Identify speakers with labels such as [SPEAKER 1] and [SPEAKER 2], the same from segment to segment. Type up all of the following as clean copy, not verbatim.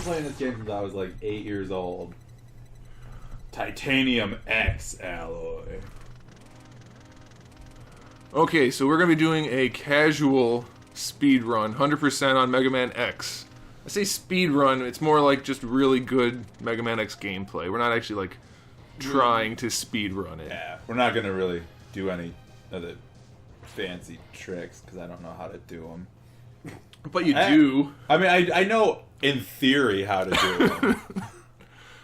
[SPEAKER 1] playing this game since I was like 8 years old. Titanium X alloy.
[SPEAKER 2] Okay, so we're going to be doing a casual speed run, 100% on Mega Man X. I say speed run, it's more like just really good Mega Man X gameplay. We're not actually like trying to speed run it.
[SPEAKER 1] Yeah, we're not going to really do any of the fancy tricks because I don't know how to do them.
[SPEAKER 2] But you do.
[SPEAKER 1] I mean, I know in theory how to do them.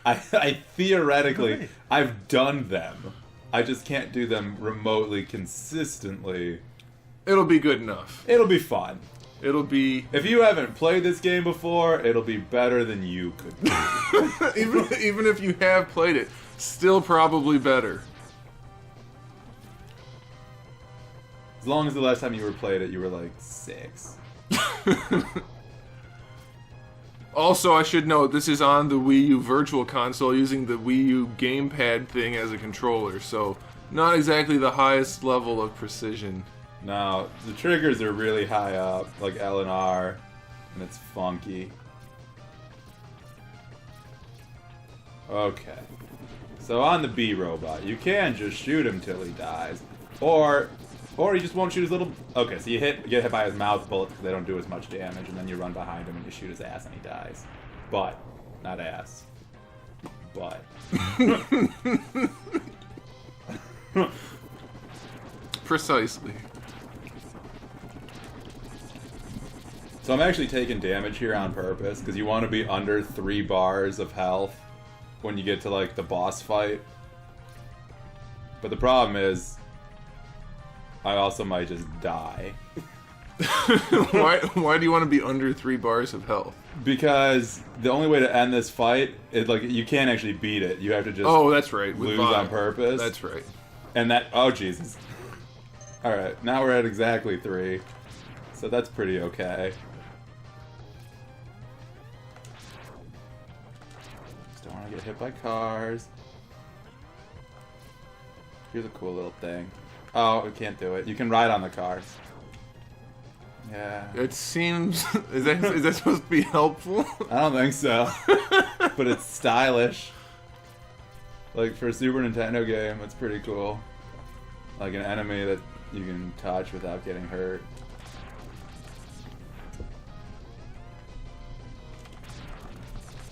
[SPEAKER 1] I theoretically, I've done them. I just can't do them remotely consistently.
[SPEAKER 2] It'll be good enough.
[SPEAKER 1] It'll be fun.
[SPEAKER 2] It'll be...
[SPEAKER 1] If you haven't played this game before, it'll be better than you could do.
[SPEAKER 2] even if you have played it, still probably better.
[SPEAKER 1] As long as the last time you played it, you were like 6.
[SPEAKER 2] Also, I should note, this is on the Wii U Virtual Console using the Wii U gamepad thing as a controller, so not exactly the highest level of precision.
[SPEAKER 1] No, the triggers are really high up, like L and R, and it's funky. Okay. So on the B robot, you can just shoot him till he dies, or he just won't shoot his little... Okay, so you get hit by his mouth bullets because they don't do as much damage, and then you run behind him and you shoot his ass and he dies. But, not ass. But.
[SPEAKER 2] Precisely.
[SPEAKER 1] So I'm actually taking damage here on purpose, because you want to be under 3 bars of health when you get to, like, the boss fight. But the problem is, I also might just die.
[SPEAKER 2] Why do you want to be under 3 bars of health?
[SPEAKER 1] Because the only way to end this fight is, like, you can't actually beat it. You have to just
[SPEAKER 2] that's right.
[SPEAKER 1] lose on purpose.
[SPEAKER 2] That's right.
[SPEAKER 1] And that... Oh, Jesus. Alright, now we're at exactly 3. So that's pretty okay. Just don't want to get hit by cars. Here's a cool little thing. Oh, we can't do it. You can ride on the cars. Yeah.
[SPEAKER 2] It seems... Is that supposed to be helpful?
[SPEAKER 1] I don't think so. But it's stylish. Like, for a Super Nintendo game, it's pretty cool. Like an enemy that you can touch without getting hurt.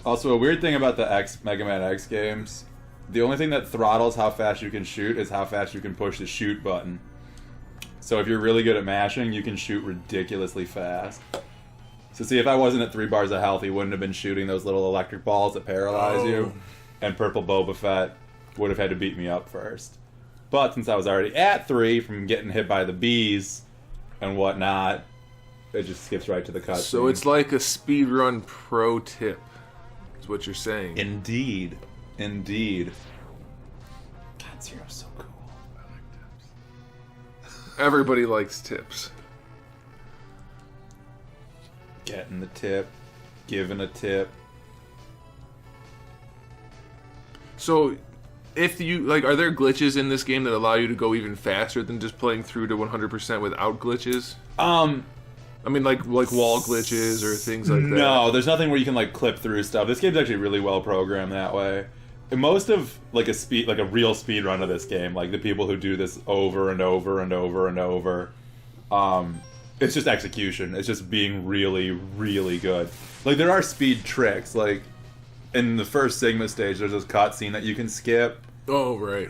[SPEAKER 1] Also, a weird thing about the Mega Man X games, the only thing that throttles how fast you can shoot is how fast you can push the shoot button. So if you're really good at mashing, you can shoot ridiculously fast. So see, if I wasn't at 3 bars of health, he wouldn't have been shooting those little electric balls that paralyze you. And Purple Boba Fett would have had to beat me up first. But since I was already at 3 from getting hit by the bees and whatnot, it just skips right to the cutscene.
[SPEAKER 2] So it's like a speedrun pro tip, is what you're saying.
[SPEAKER 1] Indeed. Indeed. God, Zero's so cool.
[SPEAKER 2] I like tips. Everybody likes tips.
[SPEAKER 1] Getting the tip. Giving a tip.
[SPEAKER 2] So, if you, like, are there glitches in this game that allow you to go even faster than just playing through to 100% without glitches? I mean, like wall glitches or things like that.
[SPEAKER 1] No, there's nothing where you can, like, clip through stuff. This game's actually really well programmed that way. And most of, like, a real speed run of this game, like, the people who do this over and over and over and over, it's just execution. It's just being really, really good. Like, there are speed tricks. Like, in the first Sigma stage, there's this cutscene that you can skip.
[SPEAKER 2] Oh, right.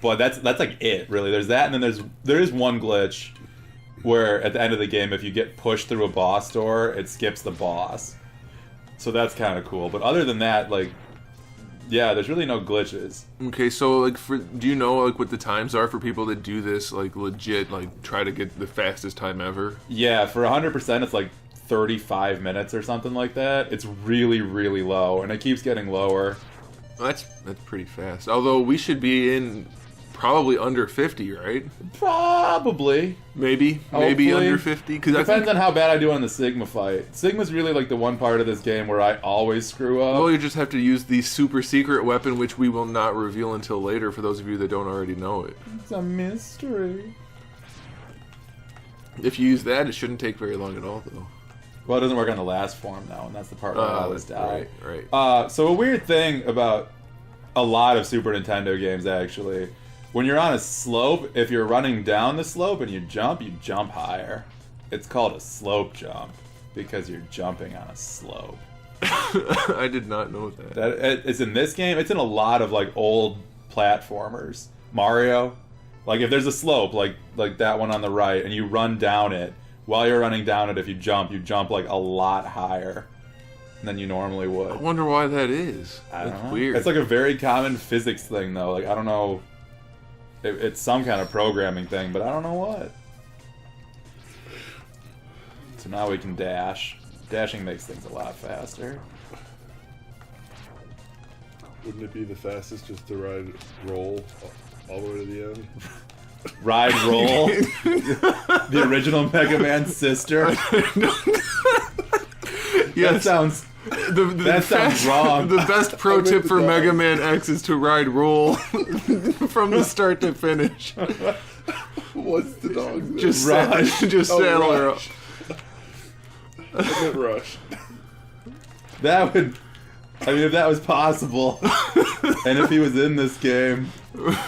[SPEAKER 1] But that's like it, really. There's that, and then there is one glitch where at the end of the game, if you get pushed through a boss door, it skips the boss. So that's kind of cool. But other than that, like, yeah, there's really no glitches.
[SPEAKER 2] Okay, so, like, do you know, like, what the times are for people that do this, like, legit, like, try to get the fastest time ever?
[SPEAKER 1] Yeah, for 100%, it's like 35 minutes or something like that. It's really, really low, and it keeps getting lower.
[SPEAKER 2] Well, that's pretty fast. Although we should be in probably under 50, right?
[SPEAKER 1] Probably.
[SPEAKER 2] Maybe
[SPEAKER 1] Hopefully.
[SPEAKER 2] under 50. Because
[SPEAKER 1] Depends on how bad I do on the Sigma fight. Sigma's really like the one part of this game where I always screw up.
[SPEAKER 2] Well, you just have to use the super secret weapon, which we will not reveal until later for those of you that don't already know it.
[SPEAKER 1] It's a mystery.
[SPEAKER 2] If you use that, it shouldn't take very long at all, though.
[SPEAKER 1] Well, it doesn't work on the last form though, and that's the part where I always die.
[SPEAKER 2] Right.
[SPEAKER 1] So a weird thing about a lot of Super Nintendo games, actually, when you're on a slope, if you're running down the slope and you jump higher. It's called a slope jump because you're jumping on a slope.
[SPEAKER 2] I did not know that.
[SPEAKER 1] It's in this game. It's in a lot of like old platformers. Mario, like if there's a slope like that one on the right, and you run down it. While you're running down it, if you jump like a lot higher than you normally would.
[SPEAKER 2] I wonder why that is.
[SPEAKER 1] That's
[SPEAKER 2] weird.
[SPEAKER 1] It's like a very common physics thing, though. Like I don't know. It's some kind of programming thing, but I don't know what. So now we can dash. Dashing makes things a lot faster.
[SPEAKER 3] Wouldn't it be the fastest just to ride roll all the way to the end?
[SPEAKER 1] Ride roll, the original Mega Man sister.
[SPEAKER 2] Yeah,
[SPEAKER 1] that sounds wrong.
[SPEAKER 2] The best pro tip for Mega Man X is to ride roll from the start to finish.
[SPEAKER 3] What's the dog?
[SPEAKER 2] Just saddle her up.
[SPEAKER 3] I meant rush.
[SPEAKER 1] That would. I mean, if that was possible, and if he was in this game.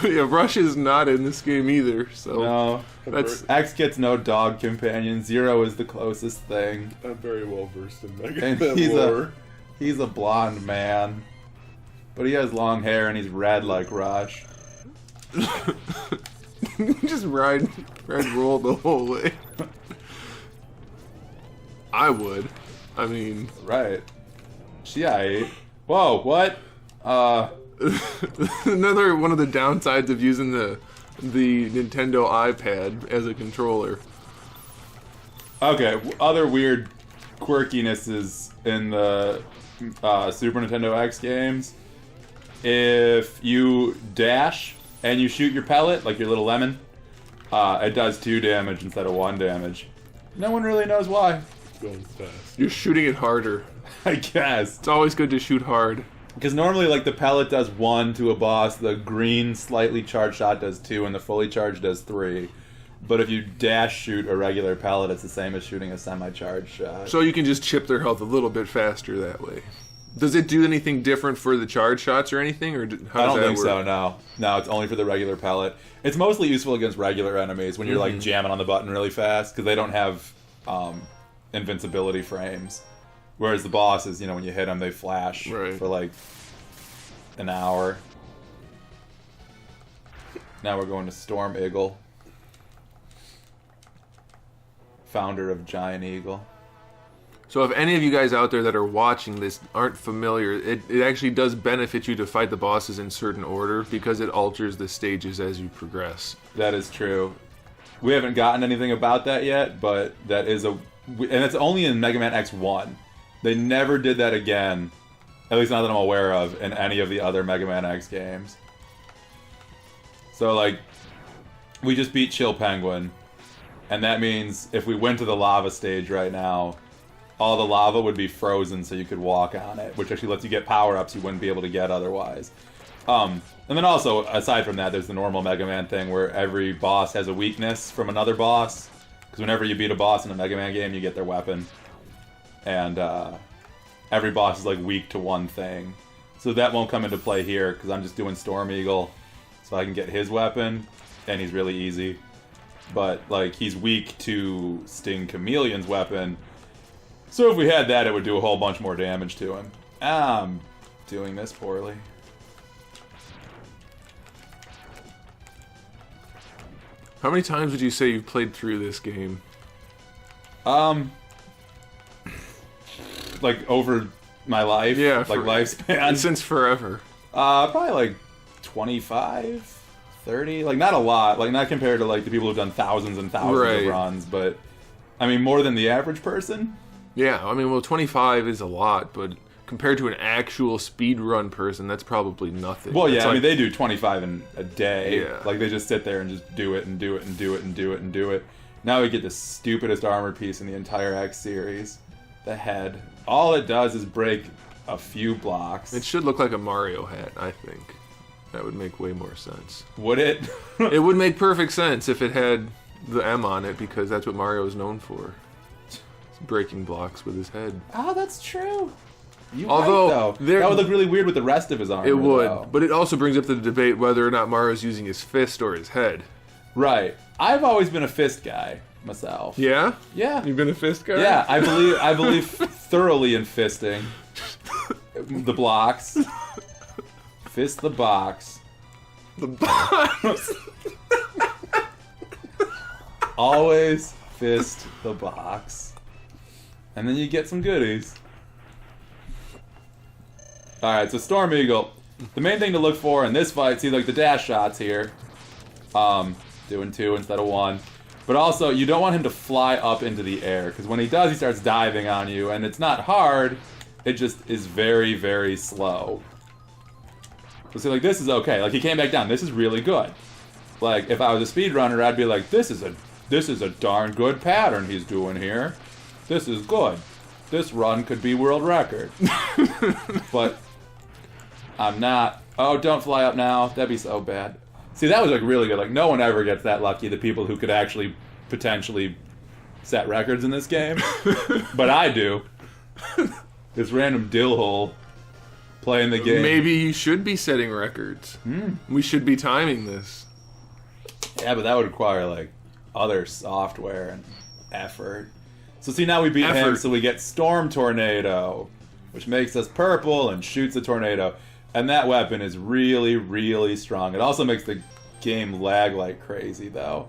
[SPEAKER 2] Yeah, Rush is not in this game either, so...
[SPEAKER 1] No. X gets no dog companion. Zero is the closest thing.
[SPEAKER 3] I'm very well versed in Mega
[SPEAKER 1] And
[SPEAKER 3] Man lore.
[SPEAKER 1] He's a blonde man. But he has long hair and he's red like Rush.
[SPEAKER 2] Just ride roll the whole way. I would. I mean...
[SPEAKER 1] Right. Yeah. Whoa, what?
[SPEAKER 2] Another one of the downsides of using the Nintendo iPad as a controller.
[SPEAKER 1] Okay, other weird quirkinesses in the Super Nintendo X games. If you dash and you shoot your pellet, like your little lemon, it does 2 damage instead of 1 damage. No one really knows why.
[SPEAKER 3] It's going fast.
[SPEAKER 2] You're shooting it harder.
[SPEAKER 1] I guess.
[SPEAKER 2] It's always good to shoot hard.
[SPEAKER 1] Because normally, like, the pellet does 1 to a boss, the green slightly charged shot does 2, and the fully charged does 3. But if you dash shoot a regular pellet, it's the same as shooting a semi-charged shot.
[SPEAKER 2] So you can just chip their health a little bit faster that way. Does it do anything different for the charge shots or anything? Or how does that work?
[SPEAKER 1] I don't think so, no. No, it's only for the regular pellet. It's mostly useful against regular enemies when you're, like, jamming on the button really fast, because they don't have invincibility frames. Whereas the bosses, you know, when you hit them, they flash for like an hour. Now we're going to Storm Eagle, founder of Giant Eagle.
[SPEAKER 2] So if any of you guys out there that are watching this aren't familiar, it actually does benefit you to fight the bosses in certain order because it alters the stages as you progress.
[SPEAKER 1] That is true. We haven't gotten anything about that yet, but that is and it's only in Mega Man X1. They never did that again, at least not that I'm aware of, in any of the other Mega Man X games. So, like, we just beat Chill Penguin, and that means if we went to the lava stage right now, all the lava would be frozen so you could walk on it, which actually lets you get power-ups you wouldn't be able to get otherwise. And then also, aside from that, there's the normal Mega Man thing where every boss has a weakness from another boss, because whenever you beat a boss in a Mega Man game, you get their weapon. And every boss is like weak to one thing. So that won't come into play here because I'm just doing Storm Eagle so I can get his weapon, and he's really easy. But like he's weak to Sting Chameleon's weapon. So if we had that, it would do a whole bunch more damage to him. I'm doing this poorly.
[SPEAKER 2] How many times would you say you've played through this game?
[SPEAKER 1] Like over my life,
[SPEAKER 2] yeah,
[SPEAKER 1] like lifespan,
[SPEAKER 2] since forever.
[SPEAKER 1] Probably like 25, 30, like not a lot, like not compared to like the people who've done thousands and thousands of runs, but I mean more than the average person.
[SPEAKER 2] Yeah, I mean, well, 25 is a lot, but compared to an actual speedrun person, that's probably nothing.
[SPEAKER 1] Well, yeah,
[SPEAKER 2] that's
[SPEAKER 1] I mean they do 25 in a day.
[SPEAKER 2] Yeah.
[SPEAKER 1] Like they just sit there and just do it and do it and do it and do it and do it. Now we get the stupidest armor piece in the entire X series, the head. All it does is break a few blocks.
[SPEAKER 2] It should look like a Mario hat, I think. That would make way more sense.
[SPEAKER 1] Would it?
[SPEAKER 2] It would make perfect sense if it had the M on it, because that's what Mario is known for. It's breaking blocks with his head.
[SPEAKER 1] Oh, that's true. You
[SPEAKER 2] Although,
[SPEAKER 1] right, though. That would look really weird with the rest of his armor.
[SPEAKER 2] It would,
[SPEAKER 1] though.
[SPEAKER 2] but it also brings up the debate whether or not Mario's using his fist or his head.
[SPEAKER 1] Right. I've always been a fist guy myself.
[SPEAKER 2] Yeah?
[SPEAKER 1] Yeah.
[SPEAKER 2] You've been a fist guy?
[SPEAKER 1] Yeah, I believe thoroughly in fisting the blocks. Fist the box.
[SPEAKER 2] The box.
[SPEAKER 1] Always fist the box. And then you get some goodies. Alright, so Storm Eagle. The main thing to look for in this fight, see like the dash shots here. Doing 2 instead of 1. But also, you don't want him to fly up into the air, because when he does, he starts diving on you, and it's not hard, it just is very, very slow. So see, like, this is okay. Like, he came back down. This is really good. Like, if I was a speedrunner, I'd be like, this is a darn good pattern he's doing here. This is good. This run could be world record. But I'm not. Oh, don't fly up now. That'd be so bad. See, that was like really good. Like, no one ever gets that lucky, the people who could actually potentially set records in this game. But I do. This random dillhole playing the game.
[SPEAKER 2] Maybe you should be setting records. We should be timing this.
[SPEAKER 1] Yeah, but that would require, like, other software and effort. So see, now we beat him, so we get Storm Tornado, which makes us purple and shoots a tornado. And that weapon is really, really strong. It also makes the game lag like crazy, though.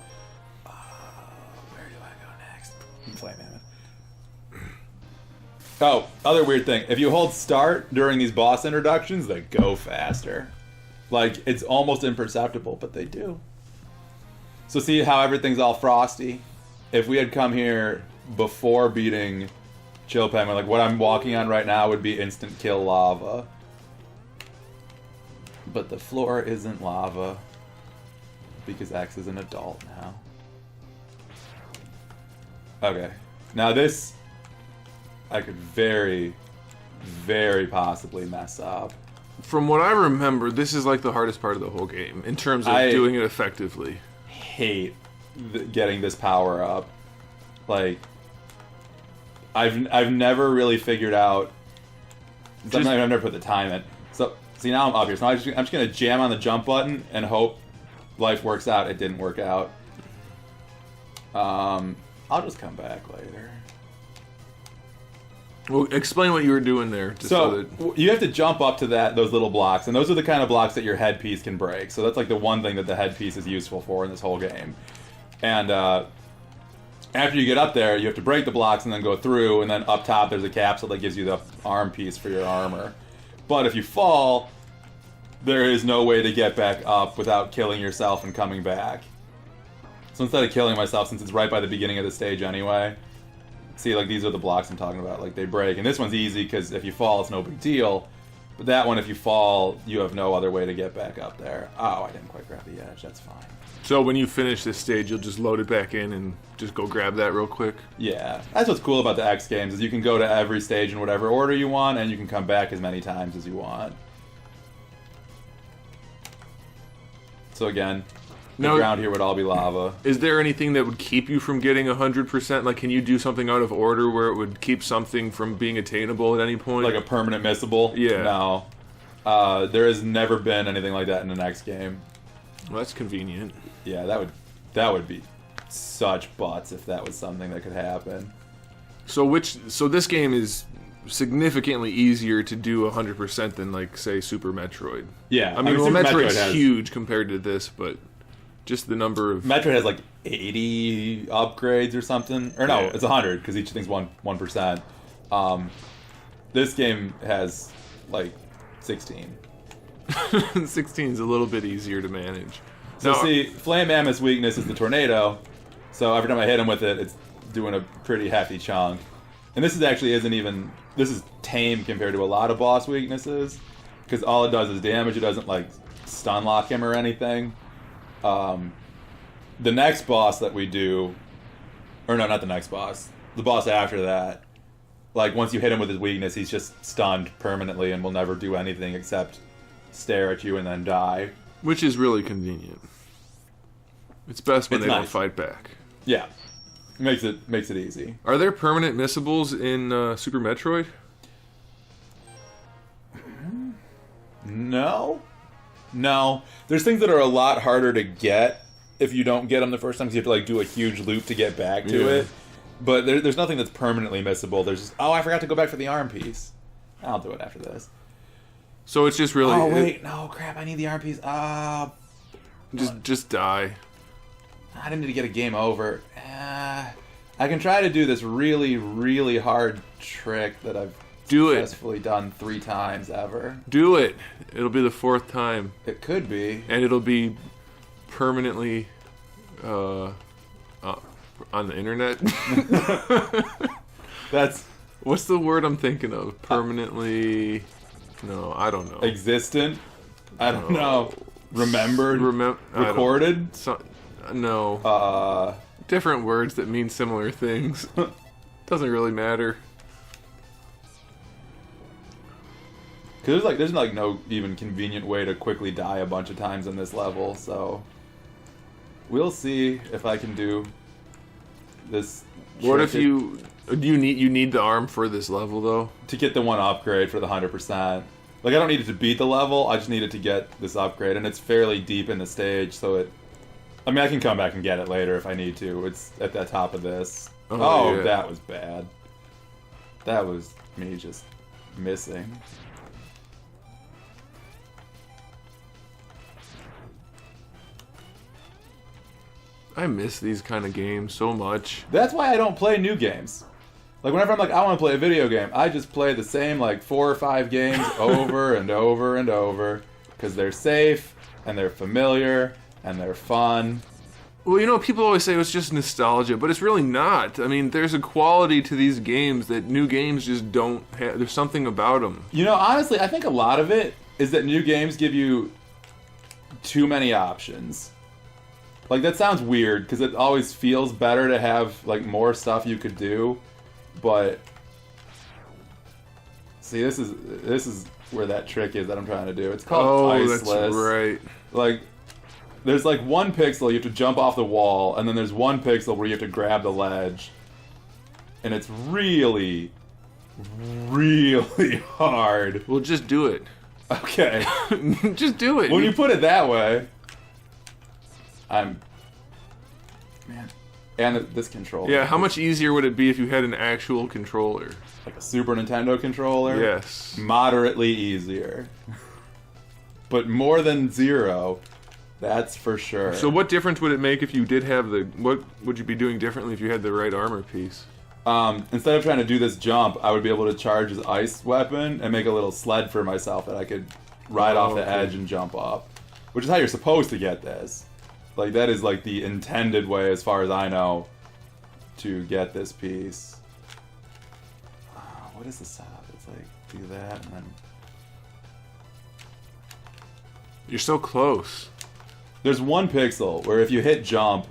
[SPEAKER 1] Where do I go next? Flame Mammoth. Oh, other weird thing. If you hold start during these boss introductions, they go faster. Like, it's almost imperceptible, but they do. So see how everything's all frosty? If we had come here before beating Chill Penguin, like what I'm walking on right now would be instant kill lava. But the floor isn't lava because X is an adult now. Okay. Now this I could very, very possibly mess up.
[SPEAKER 2] From what I remember, this is like the hardest part of the whole game in terms of doing it effectively.
[SPEAKER 1] Hate getting this power up. Like, I've never really figured out. Sometimes I've never put the time in. So see, now I'm up here. So I'm just gonna jam on the jump button and hope life works out. It didn't work out. I'll just come back later.
[SPEAKER 2] Well, explain what you were doing there.
[SPEAKER 1] So you have to jump up to those little blocks, and those are the kind of blocks that your headpiece can break. So that's like the one thing that the headpiece is useful for in this whole game. And after you get up there, you have to break the blocks and then go through, and then up top there's a capsule that gives you the arm piece for your armor. But if you fall, there is no way to get back up without killing yourself and coming back. So instead of killing myself, since it's right by the beginning of the stage anyway, see, like, these are the blocks I'm talking about. Like, they break. And this one's easy because if you fall, it's no big deal. But that one, if you fall, you have no other way to get back up there. Oh, I didn't quite grab the edge. That's fine.
[SPEAKER 2] So when you finish this stage, you'll just load it back in and just go grab that real quick?
[SPEAKER 1] Yeah. That's what's cool about the X games, is you can go to every stage in whatever order you want, and you can come back as many times as you want. So again, the ground here would all be lava.
[SPEAKER 2] Is there anything that would keep you from getting 100%? Like, can you do something out of order where it would keep something from being attainable at any point?
[SPEAKER 1] Like a permanent missable?
[SPEAKER 2] Yeah.
[SPEAKER 1] No. There has never been anything like that in an X game.
[SPEAKER 2] Well, that's convenient.
[SPEAKER 1] Yeah, that would be such butts if that was something that could happen.
[SPEAKER 2] So this game is significantly easier to do 100% than, like, say, Super Metroid.
[SPEAKER 1] Yeah.
[SPEAKER 2] I mean well,
[SPEAKER 1] Super
[SPEAKER 2] Metroid's huge compared to this, but just the number of...
[SPEAKER 1] Metroid has like 80 upgrades or something. Or no, yeah. It's 100 because each thing's 1%. This game has like 16.
[SPEAKER 2] 16 is a little bit easier to manage.
[SPEAKER 1] So see, Flame Mammoth's weakness is the tornado. So every time I hit him with it, it's doing a pretty hefty chunk. And this is tame compared to a lot of boss weaknesses. Because all it does is damage. It doesn't like stun lock him or anything. The next boss that we do, or no, not the next boss, the boss after that, like once you hit him with his weakness, he's just stunned permanently and will never do anything except stare at you and then die.
[SPEAKER 2] Which is really convenient. It's best when they don't fight back.
[SPEAKER 1] Yeah. Makes it easy.
[SPEAKER 2] Are there permanent missables in Super Metroid?
[SPEAKER 1] No. There's things that are a lot harder to get if you don't get them the first time, because you have to like do a huge loop to get back to it. But there's nothing that's permanently missable. There's just, I forgot to go back for the arm piece. I'll do it after this.
[SPEAKER 2] So it's just really...
[SPEAKER 1] Oh, wait. No, crap. I need the arm piece.
[SPEAKER 2] Just die.
[SPEAKER 1] I didn't need to get a game over. I can try to do this really, really hard trick that I've successfully done 3 times ever.
[SPEAKER 2] Do it. It'll be the 4th time.
[SPEAKER 1] It could be.
[SPEAKER 2] And it'll be permanently on the internet.
[SPEAKER 1] That's...
[SPEAKER 2] What's the word I'm thinking of? Permanently... No, I don't know.
[SPEAKER 1] Existent? I don't know. Remembered? Recorded?
[SPEAKER 2] No. Different words that mean similar things. Doesn't really matter.
[SPEAKER 1] Because there's no even convenient way to quickly die a bunch of times in this level, so... We'll see if I can do this.
[SPEAKER 2] What if you need the arm for this level though?
[SPEAKER 1] To get the one upgrade for the 100%. Like, I don't need it to beat the level, I just need it to get this upgrade, and it's fairly deep in the stage, so it... I mean, I can come back and get it later if I need to. It's at the top of this. Oh, yeah. That was bad. That was me just missing.
[SPEAKER 2] I miss these kind of games so much.
[SPEAKER 1] That's why I don't play new games. Like, whenever I'm like, I want to play a video game, I just play the same, like, 4 or 5 games over and over and over. Because they're safe, and they're familiar, and they're fun.
[SPEAKER 2] Well, you know, people always say it's just nostalgia, but it's really not. I mean, there's a quality to these games that new games just don't have. There's something about them.
[SPEAKER 1] You know, honestly, I think a lot of it is that new games give you too many options. Like, that sounds weird, because it always feels better to have, like, more stuff you could do. But see, this is where that trick is that I'm trying to do. It's called Iceless.
[SPEAKER 2] That's right.
[SPEAKER 1] Like, there's like 1 pixel you have to jump off the wall, and then there's 1 pixel where you have to grab the ledge. And it's really, really hard.
[SPEAKER 2] Well, just do it.
[SPEAKER 1] Okay.
[SPEAKER 2] Just do it.
[SPEAKER 1] When you put it that way, man. And this controller.
[SPEAKER 2] Yeah, how much easier would it be if you had an actual controller?
[SPEAKER 1] Like a Super Nintendo controller?
[SPEAKER 2] Yes.
[SPEAKER 1] Moderately easier. But more than 0, that's for sure.
[SPEAKER 2] So what difference would it make if you did have the... What would you be doing differently if you had the right armor piece?
[SPEAKER 1] Instead of trying to do this jump, I would be able to charge his ice weapon and make a little sled for myself that I could ride off the edge and jump up. Which is how you're supposed to get this. Like, that is, like, the intended way, as far as I know, to get this piece. What is the setup? It's like, do that, and then...
[SPEAKER 2] You're so close.
[SPEAKER 1] There's 1 pixel where if you hit jump,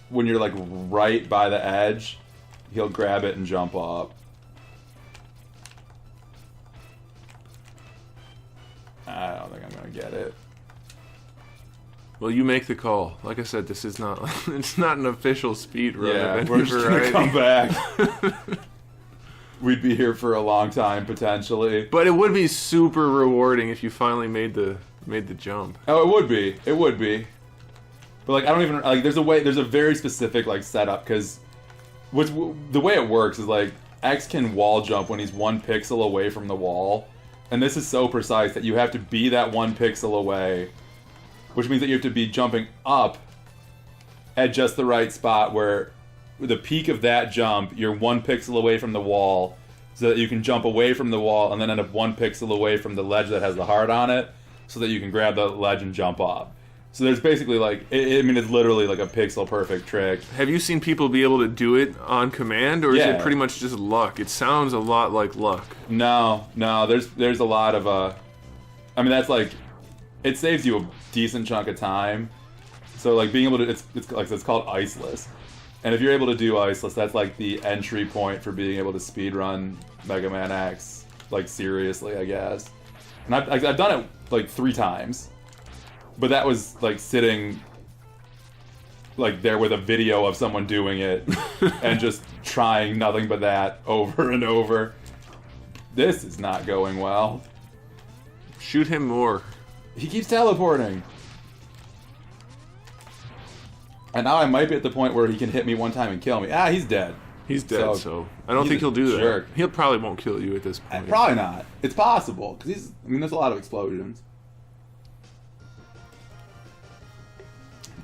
[SPEAKER 1] when you're, like, right by the edge, he'll grab it and jump up. I don't think I'm gonna get it.
[SPEAKER 2] Well, you make the call. Like I said, this is not... It's not an official speed run.
[SPEAKER 1] Yeah, we're just gonna come back. We'd be here for a long time, potentially.
[SPEAKER 2] But it would be super rewarding if you finally made the jump.
[SPEAKER 1] Oh, it would be. It would be. But, like, I don't even... Like, there's a very specific, like, setup, because... The way it works is, like, X can wall jump when he's 1 pixel away from the wall. And this is so precise that you have to be that 1 pixel away... Which means that you have to be jumping up at just the right spot where the peak of that jump, you're 1 pixel away from the wall so that you can jump away from the wall and then end up 1 pixel away from the ledge that has the heart on it so that you can grab the ledge and jump up. So there's basically like, it's literally like a pixel perfect trick.
[SPEAKER 2] Have you seen people be able to do it on command, or is it pretty much just luck? It sounds a lot like luck.
[SPEAKER 1] No, there's a lot of, I mean, that's like, it saves you a decent chunk of time. So like being able to, it's called Iceless. And if you're able to do Iceless, that's like the entry point for being able to speedrun Mega Man X, like seriously, I guess. And I've done it like 3 times. But that was like sitting like there with a video of someone doing it and just trying nothing but that over and over. This is not going well.
[SPEAKER 2] Shoot him more.
[SPEAKER 1] He keeps teleporting. And now I might be at the point where he can hit me one time and kill me. Ah, he's dead.
[SPEAKER 2] He's dead, so I don't think he'll do
[SPEAKER 1] jerk.
[SPEAKER 2] that. He'll probably won't kill you at this point.
[SPEAKER 1] Probably not. It's possible, because there's a lot of explosions.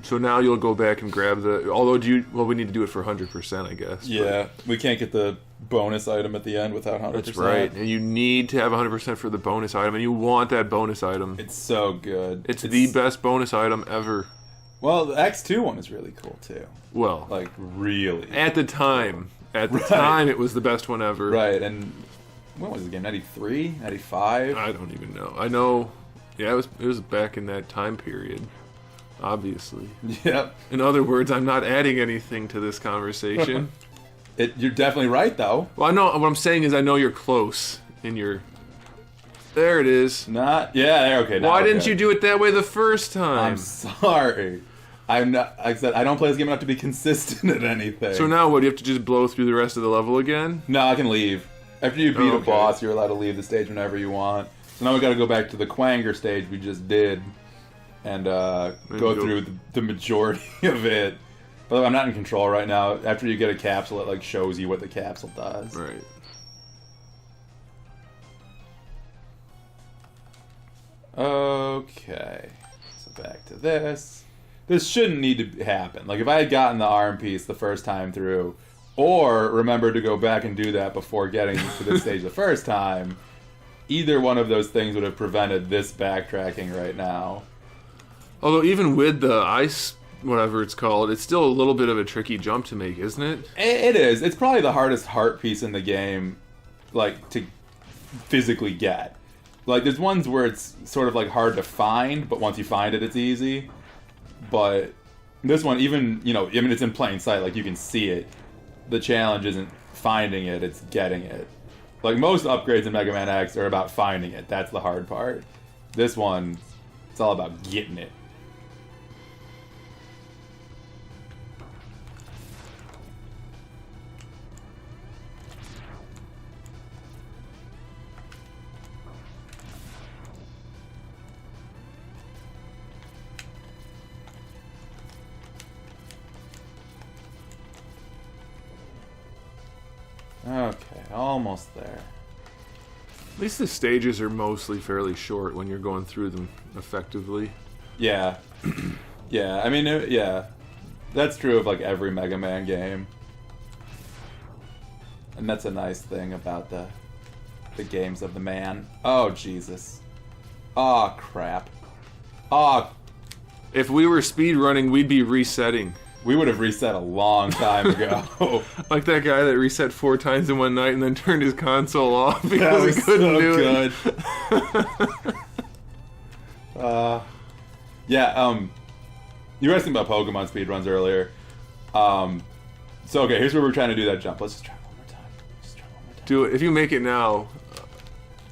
[SPEAKER 2] So now you'll go back and grab the... Although, we need to do it for 100%, I guess.
[SPEAKER 1] Yeah, we can't get the bonus item at the end without 100%.
[SPEAKER 2] That's right. And you need to have 100% for the bonus item, and you want that bonus item.
[SPEAKER 1] It's so good.
[SPEAKER 2] It's the best bonus item ever.
[SPEAKER 1] Well, the X2 one is really cool, too.
[SPEAKER 2] Well...
[SPEAKER 1] Like, really.
[SPEAKER 2] At the time. At the time, it was the best one ever.
[SPEAKER 1] Right, and... When was the game? 93? 95?
[SPEAKER 2] I don't even know. I know... Yeah, it was back in that time period. Obviously.
[SPEAKER 1] Yep.
[SPEAKER 2] In other words, I'm not adding anything to this conversation.
[SPEAKER 1] You're definitely right, though.
[SPEAKER 2] Well, I know what I'm saying is I know you're close in your... There it is.
[SPEAKER 1] Not... Yeah, okay.
[SPEAKER 2] Why didn't you do it that way the first time?
[SPEAKER 1] I'm sorry. I'm not... Like I said, I don't play this game enough to be consistent at anything.
[SPEAKER 2] So now what, do you have to just blow through the rest of the level again?
[SPEAKER 1] No, I can leave. After you beat a boss, you're allowed to leave the stage whenever you want. So now we gotta go back to the Quanger stage we just did. And go through the majority of it. But I'm not in control right now. After you get a capsule, it like shows you what the capsule does.
[SPEAKER 2] Right.
[SPEAKER 1] Okay. So back to this. This shouldn't need to happen. Like if I had gotten the arm piece the first time through, or remembered to go back and do that before getting to this stage the first time, either one of those things would have prevented this backtracking right now.
[SPEAKER 2] Although even with the ice, whatever it's called, it's still a little bit of a tricky jump to make, isn't it?
[SPEAKER 1] It is. It's probably the hardest heart piece in the game, like, to physically get. Like, there's ones where it's sort of, like, hard to find, but once you find it, it's easy. But this one, even, it's in plain sight, like, you can see it. The challenge isn't finding it, it's getting it. Like, most upgrades in Mega Man X are about finding it. That's the hard part. This one, it's all about getting it. Okay, almost there.
[SPEAKER 2] At least the stages are mostly fairly short when you're going through them effectively.
[SPEAKER 1] Yeah. Yeah, I mean, yeah. That's true of, like, every Mega Man game. And that's a nice thing about the games of the man. Oh, Jesus. Oh, crap. Oh.
[SPEAKER 2] If we were speedrunning, we'd be resetting.
[SPEAKER 1] We would have reset a long time ago.
[SPEAKER 2] Like that guy that reset 4 times in one night and then turned his console off because he couldn't do it.
[SPEAKER 1] Yeah, you were asking about Pokemon speedruns earlier. So, okay, here's where we're trying to do that jump. Let's just try one more time.
[SPEAKER 2] Do it. If you make it now...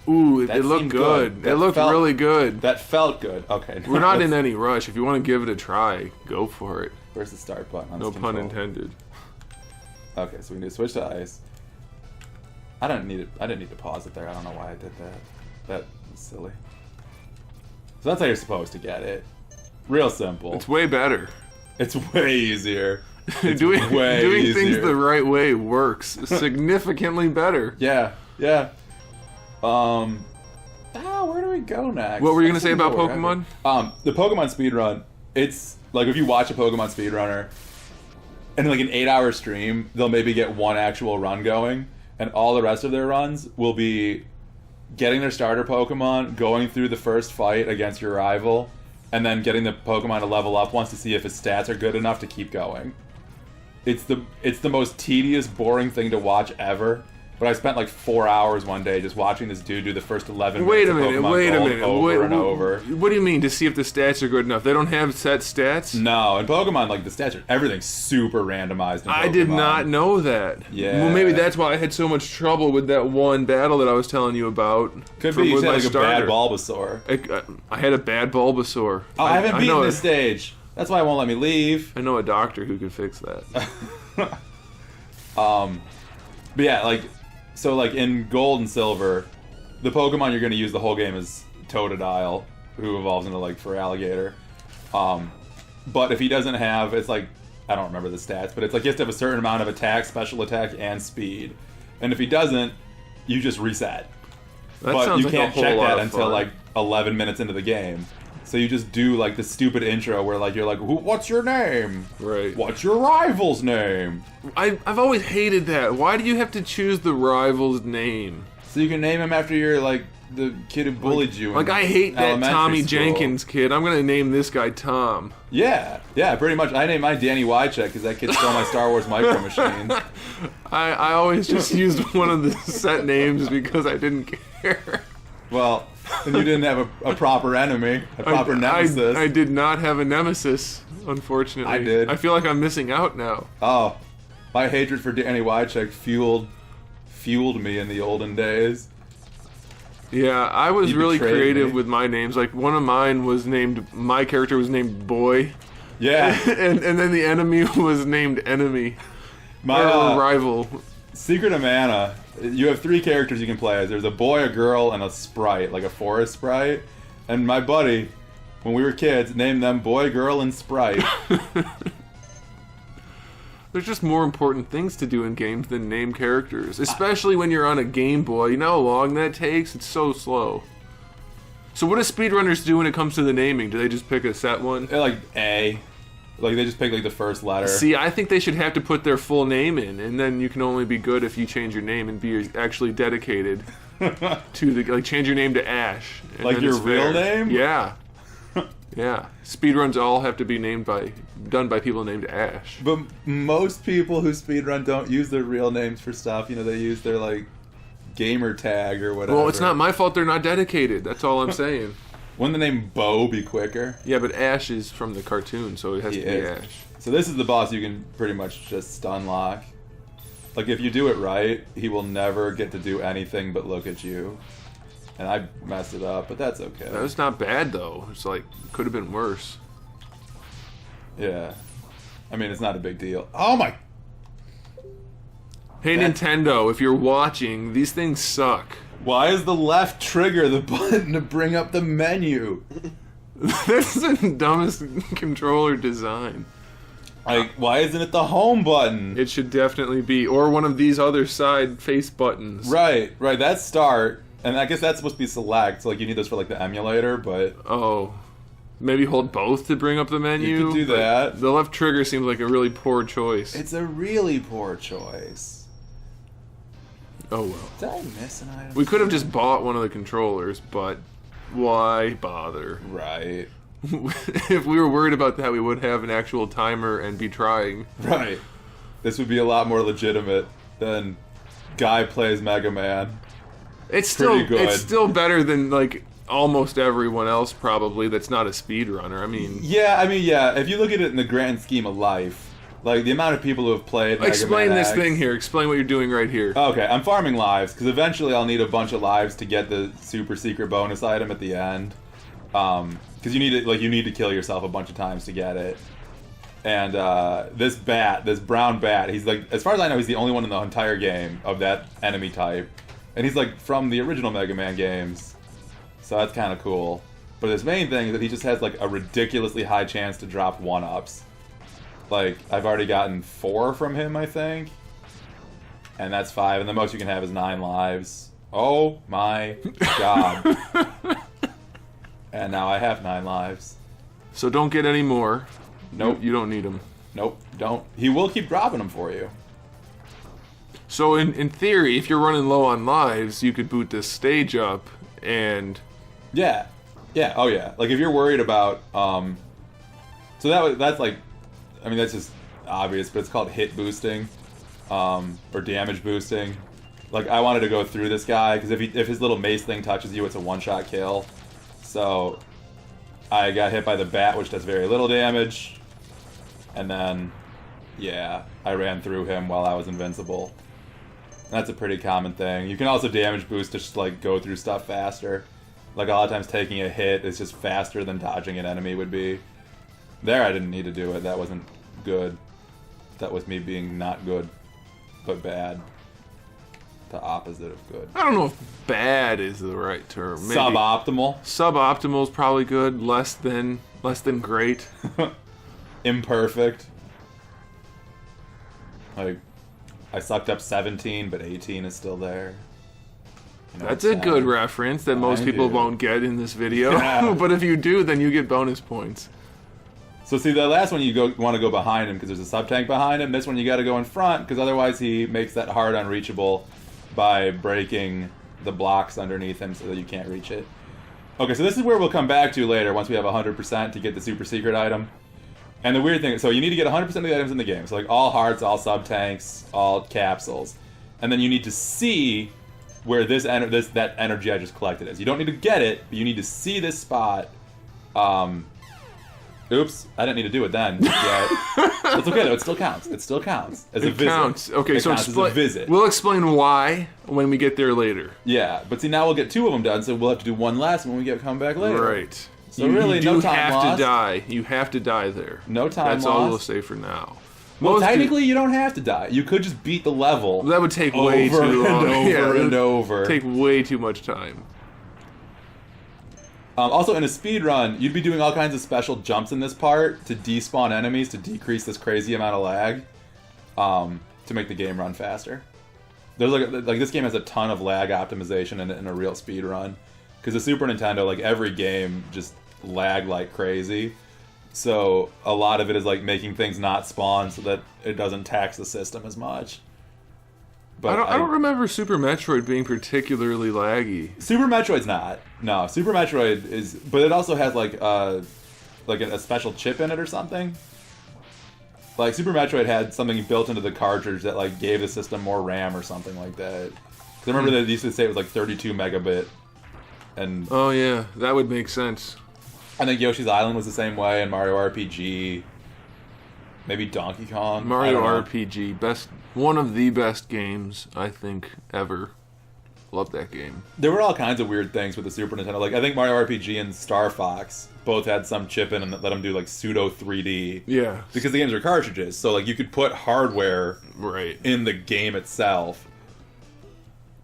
[SPEAKER 2] Ooh, it looked good. It looked really good.
[SPEAKER 1] That felt good. Okay.
[SPEAKER 2] We're not in any rush. If you want to give it a try, go for it.
[SPEAKER 1] Where's the start button on
[SPEAKER 2] No
[SPEAKER 1] this
[SPEAKER 2] pun
[SPEAKER 1] control?
[SPEAKER 2] intended.
[SPEAKER 1] Okay, so we need to switch to ice. I didn't need to pause it there. I don't know why I did that. That was silly. So that's how you're supposed to get it. Real simple.
[SPEAKER 2] It's way better.
[SPEAKER 1] It's way easier.
[SPEAKER 2] Doing things the right way works significantly better.
[SPEAKER 1] Yeah. Where do we go next?
[SPEAKER 2] What were you gonna say about Pokemon?
[SPEAKER 1] The Pokemon speedrun, it's like if you watch a Pokemon speedrunner and like an 8-hour stream, they'll maybe get one actual run going, and all the rest of their runs will be getting their starter Pokemon, going through the first fight against your rival, and then getting the Pokemon to level up once to see if his stats are good enough to keep going. It's the most tedious, boring thing to watch ever. But I spent like 4 hours one day just watching this dude do the first 11 minutes of Pokemon Gold over and over.
[SPEAKER 2] What do you mean, to see if the stats are good enough? They don't have set stats?
[SPEAKER 1] No, in Pokemon, like, the stats are... Everything's super randomized in Pokemon.
[SPEAKER 2] I did not know that.
[SPEAKER 1] Yeah.
[SPEAKER 2] Well, maybe that's why I had so much trouble with that one battle that I was telling you about.
[SPEAKER 1] Could be you had like a bad Bulbasaur.
[SPEAKER 2] I had a bad Bulbasaur.
[SPEAKER 1] Oh, I haven't beaten this stage. That's why it won't let me leave.
[SPEAKER 2] I know a doctor who could fix that.
[SPEAKER 1] But yeah, like, so like in Gold and Silver, the Pokemon you're going to use the whole game is Totodile, who evolves into like Feraligatr. But if he doesn't have, it's like, I don't remember the stats, but it's like he has to have a certain amount of attack, special attack, and speed. And if he doesn't, you just reset.
[SPEAKER 2] That
[SPEAKER 1] but
[SPEAKER 2] sounds
[SPEAKER 1] you
[SPEAKER 2] like a
[SPEAKER 1] can't
[SPEAKER 2] whole
[SPEAKER 1] check
[SPEAKER 2] lot
[SPEAKER 1] that
[SPEAKER 2] of
[SPEAKER 1] until
[SPEAKER 2] fun.
[SPEAKER 1] like 11 minutes into the game. So you just do like the stupid intro where like you're like, what's your name?
[SPEAKER 2] Right.
[SPEAKER 1] What's your rival's name?
[SPEAKER 2] I've always hated that. Why do you have to choose the rival's name?
[SPEAKER 1] So you can name him after your like the kid who bullied you.
[SPEAKER 2] Like,
[SPEAKER 1] in
[SPEAKER 2] I hate that
[SPEAKER 1] elementary
[SPEAKER 2] Tommy
[SPEAKER 1] school.
[SPEAKER 2] Jenkins kid. I'm gonna name this guy Tom.
[SPEAKER 1] Yeah, pretty much. I named mine Danny Wycheck because that kid stole my Star Wars Micro Machine.
[SPEAKER 2] I always just used one of the set names because I didn't care.
[SPEAKER 1] Well, then you didn't have a proper enemy, a proper nemesis.
[SPEAKER 2] I did not have a nemesis, unfortunately.
[SPEAKER 1] I did.
[SPEAKER 2] I feel like I'm missing out now.
[SPEAKER 1] Oh, my hatred for Danny Wycheck fueled me in the olden days.
[SPEAKER 2] Yeah, I was
[SPEAKER 1] You
[SPEAKER 2] really
[SPEAKER 1] betrayed
[SPEAKER 2] creative
[SPEAKER 1] me.
[SPEAKER 2] with my names. Like, one of mine was named, my character was named Boy,
[SPEAKER 1] Yeah,
[SPEAKER 2] and then the enemy was named Enemy,
[SPEAKER 1] my
[SPEAKER 2] or Rival.
[SPEAKER 1] Secret of Mana. You have 3 characters you can play as. There's a boy, a girl, and a sprite, like a forest sprite. And my buddy, when we were kids, named them Boy, Girl, and Sprite.
[SPEAKER 2] There's just more important things to do in games than name characters, especially when you're on a Game Boy. You know how long that takes? It's so slow. So what do speedrunners do when it comes to the naming? Do they just pick a set one?
[SPEAKER 1] They're like A. Like they just pick like the first letter.
[SPEAKER 2] See, I think they should have to put their full name in, and then you can only be good if you change your name and be actually dedicated to the, like, change your name to Ash. And
[SPEAKER 1] Like
[SPEAKER 2] then
[SPEAKER 1] your
[SPEAKER 2] it's
[SPEAKER 1] real
[SPEAKER 2] fair.
[SPEAKER 1] name?
[SPEAKER 2] Yeah. Yeah. Speedruns all have to be done by people named Ash.
[SPEAKER 1] But most people who speedrun don't use their real names for stuff. You know, they use their like gamer tag or whatever.
[SPEAKER 2] Well, it's not my fault they're not dedicated. That's all I'm saying.
[SPEAKER 1] Wouldn't the name Bo be quicker?
[SPEAKER 2] Yeah, but Ash is from the cartoon, so it has
[SPEAKER 1] He
[SPEAKER 2] to be
[SPEAKER 1] is.
[SPEAKER 2] Ash.
[SPEAKER 1] So this is the boss you can pretty much just stun lock. Like if you do it right, he will never get to do anything but look at you. And I messed it up, but that's okay.
[SPEAKER 2] That was not bad, though. It's like, could have been worse.
[SPEAKER 1] Yeah. I mean, it's not a big deal. Oh my...
[SPEAKER 2] Hey,
[SPEAKER 1] That-
[SPEAKER 2] Nintendo, if you're watching, these things suck.
[SPEAKER 1] Why is the left trigger the button to bring up the menu?
[SPEAKER 2] This is the dumbest controller design.
[SPEAKER 1] Like, why isn't it the home button?
[SPEAKER 2] It should definitely be, or one of these other side face buttons.
[SPEAKER 1] Right, that's start. And I guess that's supposed to be select. So, like, you need this for, like, the emulator, but...
[SPEAKER 2] Oh. Maybe hold both to bring up the menu?
[SPEAKER 1] You could do
[SPEAKER 2] but
[SPEAKER 1] that.
[SPEAKER 2] The left trigger seems like a really poor choice.
[SPEAKER 1] It's a really poor choice.
[SPEAKER 2] Oh well.
[SPEAKER 1] Did I miss an item?
[SPEAKER 2] We could have just bought one of the controllers, but why bother?
[SPEAKER 1] Right.
[SPEAKER 2] If we were worried about that, we would have an actual timer and be trying.
[SPEAKER 1] Right. This would be a lot more legitimate than Guy plays Mega Man.
[SPEAKER 2] It's
[SPEAKER 1] Pretty
[SPEAKER 2] still
[SPEAKER 1] good.
[SPEAKER 2] it's still better than like almost everyone else probably that's not a speedrunner. I mean,
[SPEAKER 1] Yeah, if you look at it in the grand scheme of life, like the amount of people who have played Mega
[SPEAKER 2] explain
[SPEAKER 1] Man
[SPEAKER 2] this
[SPEAKER 1] X-
[SPEAKER 2] thing here. Explain what you're doing right here.
[SPEAKER 1] Okay, I'm farming lives, because eventually I'll need a bunch of lives to get the super secret bonus item at the end. Because you need to kill yourself a bunch of times to get it. And this brown bat, he's like, as far as I know, he's the only one in the entire game of that enemy type. And he's like from the original Mega Man games. So that's kind of cool. But his main thing is that he just has like a ridiculously high chance to drop 1-ups. Like, I've already gotten 4 from him, I think. And that's 5, and the most you can have is 9 lives. Oh my god. And now I have 9 lives.
[SPEAKER 2] So don't get any more.
[SPEAKER 1] Nope.
[SPEAKER 2] You don't need them.
[SPEAKER 1] Nope, don't. He will keep dropping them for you.
[SPEAKER 2] So in theory, if you're running low on lives, you could boot this stage up and
[SPEAKER 1] Yeah. Oh yeah. Like, if you're worried about, so that's like, I mean, that's just obvious, but it's called hit boosting, or damage boosting. Like, I wanted to go through this guy, because if his little mace thing touches you, it's a one-shot kill. So, I got hit by the bat, which does very little damage. And then, yeah, I ran through him while I was invincible. That's a pretty common thing. You can also damage boost to just, like, go through stuff faster. Like, a lot of times taking a hit is just faster than dodging an enemy would be. There I didn't need to do it. That wasn't good. That was me being not good, but bad. The opposite of good.
[SPEAKER 2] I don't know if bad is the right term. Maybe
[SPEAKER 1] Suboptimal.
[SPEAKER 2] Suboptimal is probably good. Less than great.
[SPEAKER 1] Imperfect. Like, I sucked up 17, but 18 is still there. You know,
[SPEAKER 2] That's a good reference that most people won't get in this video.
[SPEAKER 1] Yeah.
[SPEAKER 2] But if you do, then you get bonus points.
[SPEAKER 1] So see, the last one you want to go behind him because there's a sub-tank behind him. This one you got to go in front because otherwise he makes that hard unreachable by breaking the blocks underneath him so that you can't reach it. Okay, so this is where we'll come back to later once we have 100% to get the super secret item. And the weird thing, so you need to get 100% of the items in the game. So like all hearts, all sub-tanks, all capsules. And then you need to see where that energy I just collected is. You don't need to get it, but you need to see this spot. Oops, I didn't need to do it then. Yeah, it's okay though. It still counts. It still counts as a visit. It counts.
[SPEAKER 2] Okay,
[SPEAKER 1] it
[SPEAKER 2] so
[SPEAKER 1] counts as a visit.
[SPEAKER 2] We'll explain why when we get there later.
[SPEAKER 1] Yeah, but see now we'll get 2 of them done, so we'll have to do one less when we come back later.
[SPEAKER 2] Right.
[SPEAKER 1] So really, no time
[SPEAKER 2] have
[SPEAKER 1] lost.
[SPEAKER 2] to die. You have to die there.
[SPEAKER 1] No time
[SPEAKER 2] That's
[SPEAKER 1] lost.
[SPEAKER 2] all we'll say for now.
[SPEAKER 1] Well, technically, you don't have to die. You could just beat the level.
[SPEAKER 2] That would take way too long.
[SPEAKER 1] Over and over.
[SPEAKER 2] Take way too much time.
[SPEAKER 1] Also, in a speed run, you'd be doing all kinds of special jumps in this part to despawn enemies to decrease this crazy amount of lag, to make the game run faster. There's like this game has a ton of lag optimization in a real speed run, because the Super Nintendo, like every game, just lag like crazy. So a lot of it is like making things not spawn so that it doesn't tax the system as much. But
[SPEAKER 2] I don't remember Super Metroid being particularly laggy.
[SPEAKER 1] Super Metroid's not. No, Super Metroid is, but it also has like a special chip in it or something. Like Super Metroid had something built into the cartridge that like gave the system more RAM or something like that. 'Cause I remember they used to say it was like 32 megabit. And
[SPEAKER 2] oh yeah, that would make sense.
[SPEAKER 1] I think Yoshi's Island was the same way, and Mario RPG. Maybe Donkey Kong.
[SPEAKER 2] Mario RPG, one of the best games I think ever. Love that game.
[SPEAKER 1] There were all kinds of weird things with the Super Nintendo. Like I think Mario RPG and Star Fox both had some chip in them that let them do like pseudo 3D.
[SPEAKER 2] Yeah.
[SPEAKER 1] Because the games are cartridges, so like you could put hardware in the game itself.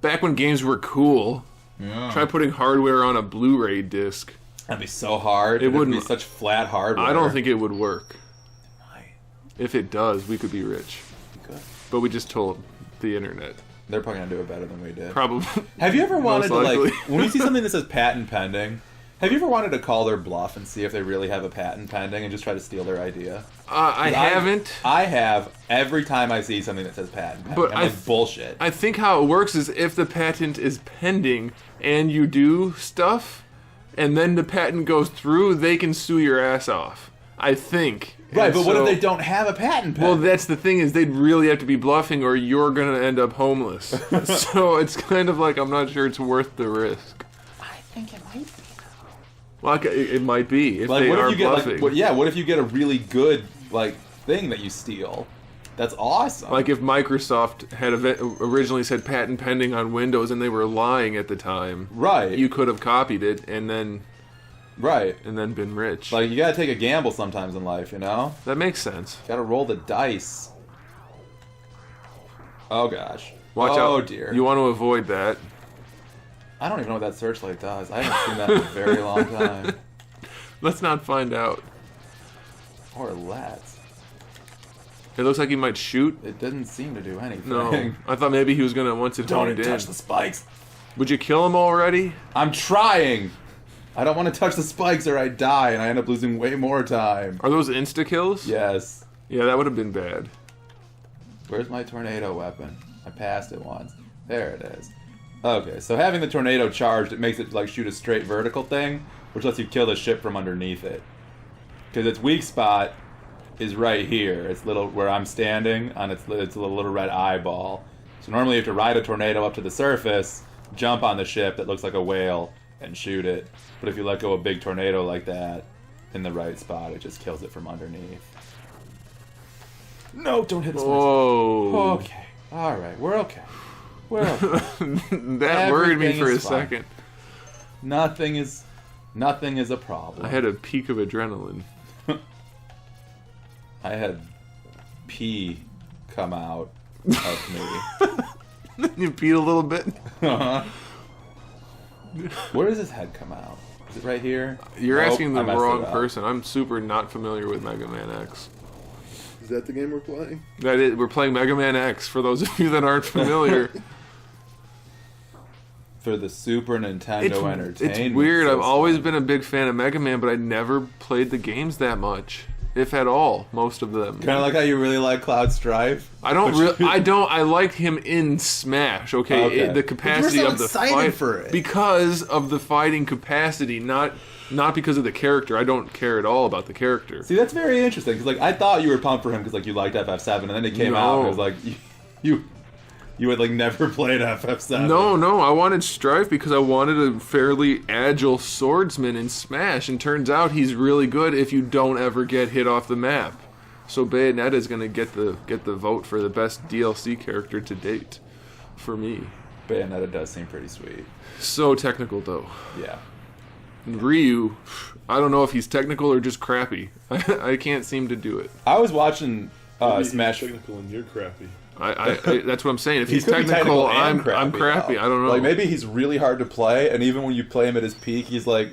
[SPEAKER 2] Back when games were cool.
[SPEAKER 1] Yeah.
[SPEAKER 2] Try putting hardware on a Blu-ray disc.
[SPEAKER 1] That'd be so hard.
[SPEAKER 2] It wouldn't
[SPEAKER 1] be such flat hardware.
[SPEAKER 2] I don't think it would work.
[SPEAKER 1] Right.
[SPEAKER 2] If it does, we could be rich.
[SPEAKER 1] Good.
[SPEAKER 2] But we just told the internet.
[SPEAKER 1] They're probably gonna do it better than we did.
[SPEAKER 2] Probably.
[SPEAKER 1] Have you ever wanted to
[SPEAKER 2] likely.
[SPEAKER 1] like when you see something that says patent pending? Have you ever wanted to call their bluff and see if they really have a patent pending and just try to steal their idea?
[SPEAKER 2] I haven't.
[SPEAKER 1] I have every time I see something that says patent pending.
[SPEAKER 2] But
[SPEAKER 1] I'm like, bullshit.
[SPEAKER 2] I think how it works is if the patent is pending and you do stuff, and then the patent goes through, they can sue your ass off. I think.
[SPEAKER 1] Right,
[SPEAKER 2] And
[SPEAKER 1] but what if they don't have a patent pending?
[SPEAKER 2] Well, that's the thing, is they'd really have to be bluffing or you're going to end up homeless. So it's kind of like, I'm not sure it's worth the risk.
[SPEAKER 1] I think it might be.
[SPEAKER 2] Well, it might be if
[SPEAKER 1] like,
[SPEAKER 2] they
[SPEAKER 1] what
[SPEAKER 2] are
[SPEAKER 1] if you
[SPEAKER 2] bluffing.
[SPEAKER 1] get what if you get a really good like thing that you steal? That's awesome.
[SPEAKER 2] Like if Microsoft had originally said patent pending on Windows and they were lying at the time.
[SPEAKER 1] Right.
[SPEAKER 2] You could have copied it and then been rich.
[SPEAKER 1] Like you gotta take a gamble sometimes in life, you know?
[SPEAKER 2] That makes sense.
[SPEAKER 1] Gotta roll the dice. Oh gosh.
[SPEAKER 2] Watch out.
[SPEAKER 1] Oh dear.
[SPEAKER 2] You want to avoid that.
[SPEAKER 1] I don't even know what that searchlight does. I haven't seen that in a very long time.
[SPEAKER 2] Let's not find out.
[SPEAKER 1] Or let's.
[SPEAKER 2] It looks like he might shoot.
[SPEAKER 1] It didn't seem to do anything.
[SPEAKER 2] No. I thought maybe he was going to once it honed in.
[SPEAKER 1] Don't touch the spikes.
[SPEAKER 2] Would you kill him already?
[SPEAKER 1] I'm trying. I don't want to touch the spikes or I die and I end up losing way more time.
[SPEAKER 2] Are those insta-kills?
[SPEAKER 1] Yes.
[SPEAKER 2] Yeah, that would have been bad.
[SPEAKER 1] Where's my tornado weapon? I passed it once. There it is. Okay, so having the tornado charged, it makes it like shoot a straight vertical thing, which lets you kill the ship from underneath it. Because its weak spot is right here. It's little where I'm standing on its little red eyeball. So normally you have to ride a tornado up to the surface, jump on the ship that looks like a whale, and shoot it. But if you let go of a big tornado like that in the right spot, it just kills it from underneath. No, don't hit the switch.
[SPEAKER 2] Whoa.
[SPEAKER 1] Okay. Alright, we're okay. We're okay.
[SPEAKER 2] That worried me
[SPEAKER 1] Everything
[SPEAKER 2] for a
[SPEAKER 1] is fine.
[SPEAKER 2] second.
[SPEAKER 1] Nothing is a problem.
[SPEAKER 2] I had a peak of adrenaline.
[SPEAKER 1] I had pee come out of me.
[SPEAKER 2] You peed a little bit.
[SPEAKER 1] Uh-huh. Where does his head come out? Is it right here?
[SPEAKER 2] You're
[SPEAKER 1] Nope,
[SPEAKER 2] asking the
[SPEAKER 1] I messed
[SPEAKER 2] wrong
[SPEAKER 1] it up.
[SPEAKER 2] person. I'm super not familiar with Mega Man X.
[SPEAKER 3] Is that the game we're playing?
[SPEAKER 2] We're playing Mega Man X, for those of you that aren't familiar.
[SPEAKER 1] For the Super Nintendo Entertainment
[SPEAKER 2] It's weird. I've
[SPEAKER 1] System.
[SPEAKER 2] always been a big fan of Mega Man, but I never played the games that much, if at all. Most of them.
[SPEAKER 1] Kind of like how you really like Cloud Strife.
[SPEAKER 2] I liked him in Smash. Okay,
[SPEAKER 1] Okay.
[SPEAKER 2] The capacity
[SPEAKER 1] But you were so
[SPEAKER 2] of the
[SPEAKER 1] excited
[SPEAKER 2] fight
[SPEAKER 1] for it.
[SPEAKER 2] because of the fighting capacity, not because of the character. I don't care at all about the character.
[SPEAKER 1] See, that's very interesting because like I thought you were pumped for him because like you liked FF7, and then it came out and it was like you had like never played FF7.
[SPEAKER 2] No, I wanted Strife because I wanted a fairly agile swordsman in Smash, and turns out he's really good if you don't ever get hit off the map. So Bayonetta is gonna get the vote for the best DLC character to date, for me.
[SPEAKER 1] Bayonetta does seem pretty sweet.
[SPEAKER 2] So technical though.
[SPEAKER 1] Yeah.
[SPEAKER 2] Ryu, I don't know if he's technical or just crappy. I can't seem to do it.
[SPEAKER 1] I was watching
[SPEAKER 3] Maybe
[SPEAKER 1] Smash.
[SPEAKER 3] he's technical and you're crappy.
[SPEAKER 2] I that's what I'm saying. If
[SPEAKER 1] He
[SPEAKER 2] he's
[SPEAKER 1] could be
[SPEAKER 2] technical,
[SPEAKER 1] and
[SPEAKER 2] I'm crappy.
[SPEAKER 1] though.
[SPEAKER 2] I don't know.
[SPEAKER 1] Like maybe he's really hard to play, and even when you play him at his peak, he's like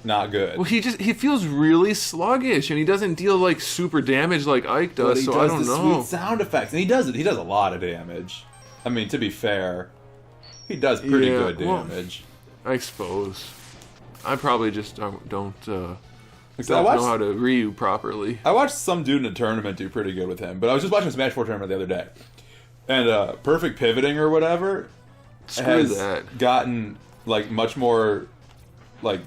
[SPEAKER 1] not good.
[SPEAKER 2] Well, he feels really sluggish, and he doesn't deal like super damage like Ike
[SPEAKER 1] But
[SPEAKER 2] does.
[SPEAKER 1] he
[SPEAKER 2] So
[SPEAKER 1] does
[SPEAKER 2] I don't
[SPEAKER 1] the
[SPEAKER 2] know.
[SPEAKER 1] sweet sound effects, and he does it. He does a lot of damage. I mean, to be fair, he does pretty
[SPEAKER 2] Yeah,
[SPEAKER 1] good
[SPEAKER 2] well,
[SPEAKER 1] damage.
[SPEAKER 2] I suppose. I probably just don't know
[SPEAKER 1] I watched,
[SPEAKER 2] how to Ryu properly.
[SPEAKER 1] I watched some dude in a tournament do pretty good with him, but I was just watching a Smash 4 tournament the other day, and perfect pivoting or whatever
[SPEAKER 2] Screw
[SPEAKER 1] has
[SPEAKER 2] that.
[SPEAKER 1] gotten like much more like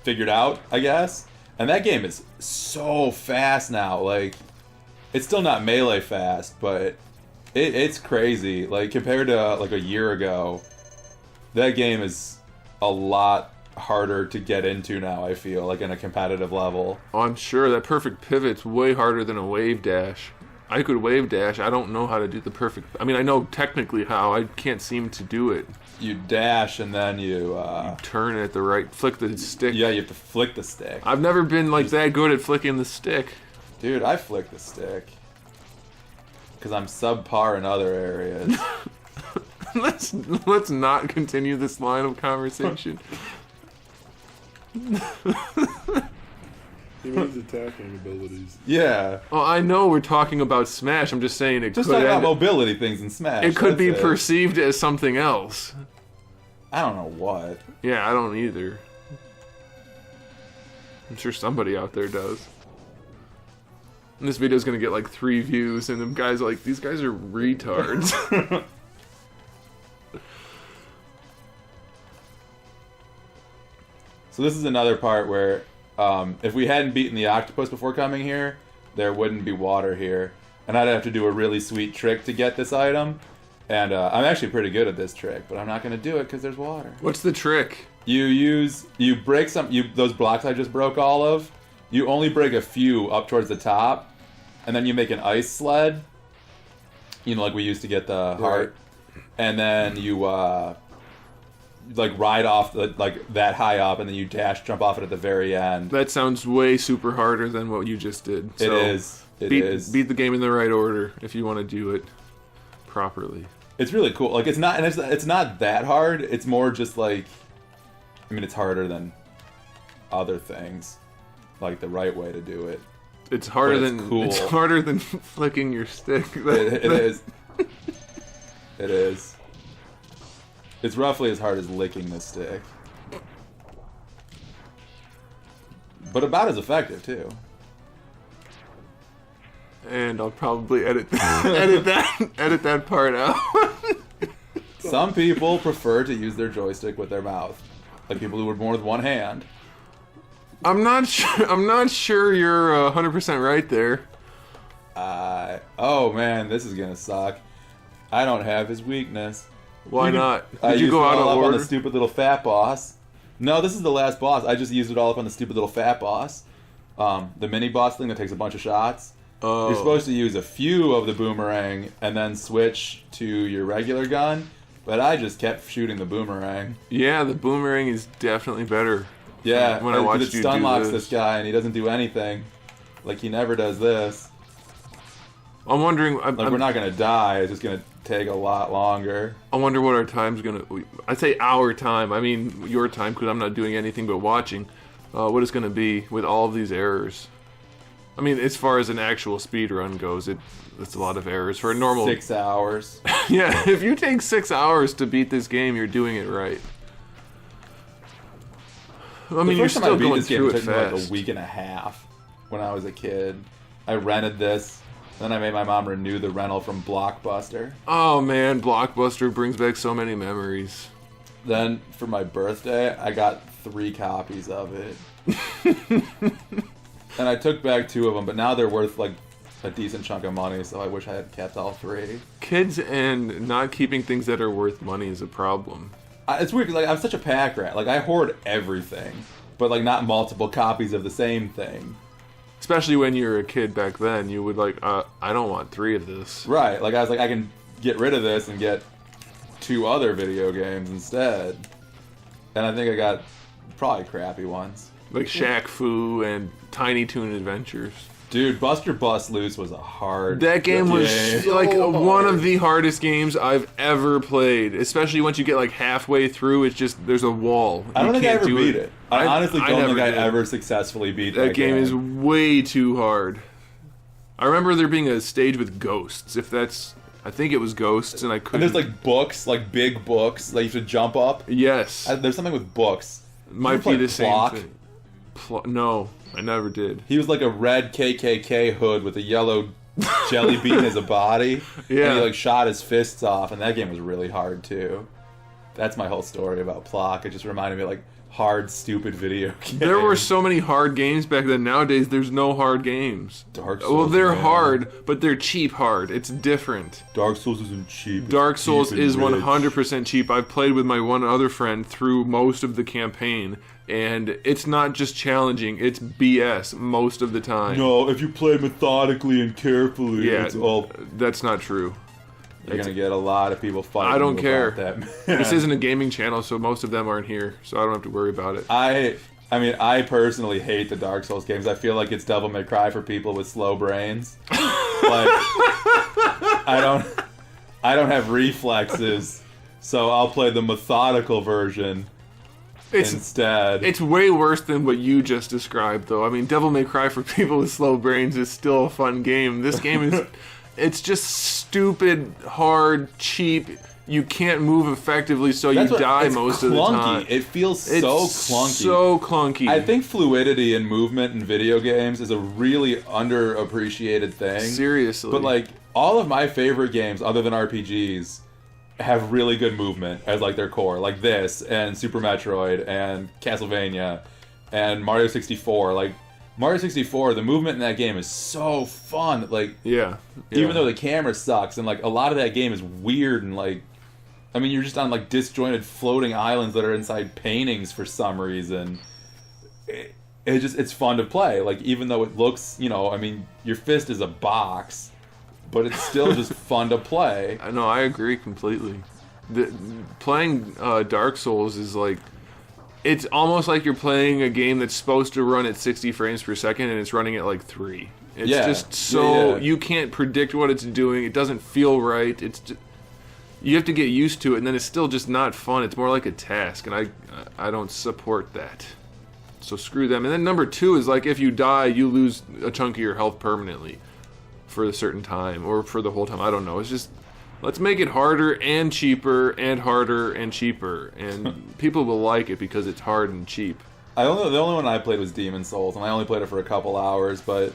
[SPEAKER 1] figured out, I guess. And that game is so fast now. Like, it's still not melee fast, but it's crazy. Like compared to like a year ago, that game is a lot harder to get into now, I feel, like in a competitive level.
[SPEAKER 2] Oh, I'm sure that perfect pivot's way harder than a wave dash. I could wave dash. I don't know how to do the perfect. I mean, I know technically how. I can't seem to do it.
[SPEAKER 1] You dash and then you
[SPEAKER 2] Turn it at the right, flick the stick.
[SPEAKER 1] yeah, you have to flick the stick.
[SPEAKER 2] I've never been like that good at flicking the stick.
[SPEAKER 1] Dude, I flick the stick because I'm subpar in other areas.
[SPEAKER 2] Let's not continue this line of conversation.
[SPEAKER 3] He means attacking abilities.
[SPEAKER 1] Yeah,
[SPEAKER 2] Well, I know we're talking about Smash. I'm just saying it
[SPEAKER 1] just
[SPEAKER 2] could
[SPEAKER 1] talking about
[SPEAKER 2] end,
[SPEAKER 1] mobility things in Smash.
[SPEAKER 2] it could be
[SPEAKER 1] that's it.
[SPEAKER 2] perceived as something else.
[SPEAKER 1] I don't know what.
[SPEAKER 2] Yeah, I don't either. I'm sure somebody out there does. And this video's gonna get like 3 views, and them guys are like, these guys are retards.
[SPEAKER 1] So this is another part where if we hadn't beaten the octopus before coming here, there wouldn't be water here. And I'd have to do a really sweet trick to get this item. And I'm actually pretty good at this trick, but I'm not going to do it because there's water.
[SPEAKER 2] What's the trick?
[SPEAKER 1] You break those blocks I just broke all of, you only break a few up towards the top, and then you make an ice sled, like we used to get the heart, and then you like ride off like that high up, and then you jump off it at the very end.
[SPEAKER 2] That sounds way super harder than what you just did.
[SPEAKER 1] It
[SPEAKER 2] So
[SPEAKER 1] is. It is.
[SPEAKER 2] beat the game in the right order if you want to do it properly.
[SPEAKER 1] It's really cool. Like it's not that hard. It's more just like, I mean, it's harder than other things, like the right way to do it.
[SPEAKER 2] It's harder
[SPEAKER 1] But it's
[SPEAKER 2] than
[SPEAKER 1] cool.
[SPEAKER 2] it's harder than flicking your stick.
[SPEAKER 1] It is. It is. It's roughly as hard as licking the stick, but about as effective too.
[SPEAKER 2] And I'll probably edit that part out.
[SPEAKER 1] Some people prefer to use their joystick with their mouth, like people who would more with one hand.
[SPEAKER 2] I'm not sure you're 100% right there.
[SPEAKER 1] Oh man, this is gonna suck. I don't have his weakness.
[SPEAKER 2] Why not?
[SPEAKER 1] I
[SPEAKER 2] Did you
[SPEAKER 1] used
[SPEAKER 2] go
[SPEAKER 1] it
[SPEAKER 2] out
[SPEAKER 1] all
[SPEAKER 2] of
[SPEAKER 1] up on
[SPEAKER 2] order?
[SPEAKER 1] the stupid little fat boss. No, this is the last boss. I just used it all up on the stupid little fat boss. The mini boss thing that takes a bunch of shots.
[SPEAKER 2] Oh.
[SPEAKER 1] You're supposed to use a few of the boomerang and then switch to your regular gun, but I just kept shooting the boomerang.
[SPEAKER 2] Yeah, the boomerang is definitely better.
[SPEAKER 1] Yeah,
[SPEAKER 2] When I watched
[SPEAKER 1] it
[SPEAKER 2] you
[SPEAKER 1] stun
[SPEAKER 2] do
[SPEAKER 1] locks
[SPEAKER 2] this.
[SPEAKER 1] this guy and he doesn't do anything. Like he never does this.
[SPEAKER 2] I'm wondering.
[SPEAKER 1] We're not gonna die. It's just gonna take a lot longer.
[SPEAKER 2] I wonder what our time's gonna. I say our time. I mean your time because I'm not doing anything but watching. What it's gonna be with all of these errors. I mean, as far as an actual speed run goes, it's a lot of errors for a normal
[SPEAKER 1] 6 hours.
[SPEAKER 2] Yeah, if you take 6 hours to beat this game, you're doing it right. I mean, you're still going through it fast.
[SPEAKER 1] It took me like a week and a half when I was a kid. I rented this. Then I made my mom renew the rental from Blockbuster.
[SPEAKER 2] Oh man, Blockbuster brings back so many memories.
[SPEAKER 1] Then for my birthday, I got 3 copies of it. And I took back 2 of them, but now they're worth like a decent chunk of money, so I wish I had kept all 3.
[SPEAKER 2] Kids and not keeping things that are worth money is a problem.
[SPEAKER 1] It's weird, 'cause, like, I'm such a pack rat. Like, I hoard everything, but like not multiple copies of the same thing.
[SPEAKER 2] Especially when you were a kid back then, you would like, I don't want 3 of this.
[SPEAKER 1] Right, like I was like, I can get rid of this and get 2 other video games instead. And I think I got probably crappy ones.
[SPEAKER 2] Like Shaq Fu and Tiny Toon Adventures.
[SPEAKER 1] Dude, Buster Bust Loose was a hard
[SPEAKER 2] That game was like
[SPEAKER 1] So
[SPEAKER 2] one
[SPEAKER 1] hard.
[SPEAKER 2] of the hardest games I've ever played. Especially once you get like halfway through, it's just, there's a wall.
[SPEAKER 1] I don't
[SPEAKER 2] You
[SPEAKER 1] think I
[SPEAKER 2] can't
[SPEAKER 1] ever
[SPEAKER 2] do
[SPEAKER 1] beat
[SPEAKER 2] it.
[SPEAKER 1] it. I honestly don't
[SPEAKER 2] never
[SPEAKER 1] think I
[SPEAKER 2] did.
[SPEAKER 1] ever successfully beat that
[SPEAKER 2] That game is way too hard. I remember there being a stage with ghosts. If that's, I think it was ghosts, and I
[SPEAKER 1] And
[SPEAKER 2] couldn't.
[SPEAKER 1] there's like books, like big books, like you should jump up.
[SPEAKER 2] Yes,
[SPEAKER 1] There's something with books.
[SPEAKER 2] might
[SPEAKER 1] you
[SPEAKER 2] be
[SPEAKER 1] play
[SPEAKER 2] the same
[SPEAKER 1] Plock?
[SPEAKER 2] thing. No, I never did.
[SPEAKER 1] He was like a red KKK hood with a yellow jelly bean as a body.
[SPEAKER 2] Yeah.
[SPEAKER 1] And he like shot his fists off, and that game was really hard too. That's my whole story about Plock. It just reminded me of like hard, stupid video games.
[SPEAKER 2] There were so many hard games back then. Nowadays, there's no hard games.
[SPEAKER 1] Dark Souls.
[SPEAKER 2] Well, they're
[SPEAKER 1] man.
[SPEAKER 2] hard, but they're cheap hard. It's different.
[SPEAKER 1] Dark Souls isn't cheap. It's
[SPEAKER 2] Dark Souls
[SPEAKER 1] cheap and
[SPEAKER 2] is
[SPEAKER 1] rich.
[SPEAKER 2] 100% cheap. I've played with my one other friend through most of the campaign, and it's not just challenging, it's BS most of the time.
[SPEAKER 1] No, if you play methodically and carefully,
[SPEAKER 2] Yeah,
[SPEAKER 1] it's all.
[SPEAKER 2] that's not true.
[SPEAKER 1] You're gonna get a lot of people fighting.
[SPEAKER 2] I don't
[SPEAKER 1] you
[SPEAKER 2] care.
[SPEAKER 1] about that.
[SPEAKER 2] This isn't a gaming channel, so most of them aren't here, so I don't have to worry about it.
[SPEAKER 1] I mean, I personally hate the Dark Souls games. I feel like it's Devil May Cry for people with slow brains. Like, I don't have reflexes, so I'll play the methodical version instead.
[SPEAKER 2] It's way worse than what you just described, though. I mean, Devil May Cry for people with slow brains is still a fun game. This game is... It's just stupid, hard, cheap. You can't move effectively, so you die most of the time.
[SPEAKER 1] It feels
[SPEAKER 2] It's
[SPEAKER 1] so clunky.
[SPEAKER 2] so clunky.
[SPEAKER 1] I think fluidity in movement in video games is a really underappreciated thing.
[SPEAKER 2] Seriously.
[SPEAKER 1] But like all of my favorite games, other than RPGs, have really good movement as like their core. Like this and Super Metroid and Castlevania and Mario 64. Like Mario 64, the movement in that game is so fun. Like
[SPEAKER 2] yeah.
[SPEAKER 1] even though the camera sucks and like a lot of that game is weird and like I mean you're just on like disjointed floating islands that are inside paintings for some reason. It's fun to play. Like even though it looks, you know, I mean your fist is a box, but it's still just fun to play.
[SPEAKER 2] No, I agree completely. Playing Dark Souls is like, it's almost like you're playing a game that's supposed to run at 60 frames per second and it's running at like 3. It's just so you can't predict what it's doing. It doesn't feel right. It's just, you have to get used to it, and then it's still just not fun. It's more like a task, and I don't support that. So screw them. And then number 2 is like if you die, you lose a chunk of your health permanently for a certain time or for the whole time. I don't know. It's just, let's make it harder and cheaper and harder and cheaper, and people will like it because it's hard and cheap.
[SPEAKER 1] The only one I played was Demon's Souls, and I only played it for a couple hours, but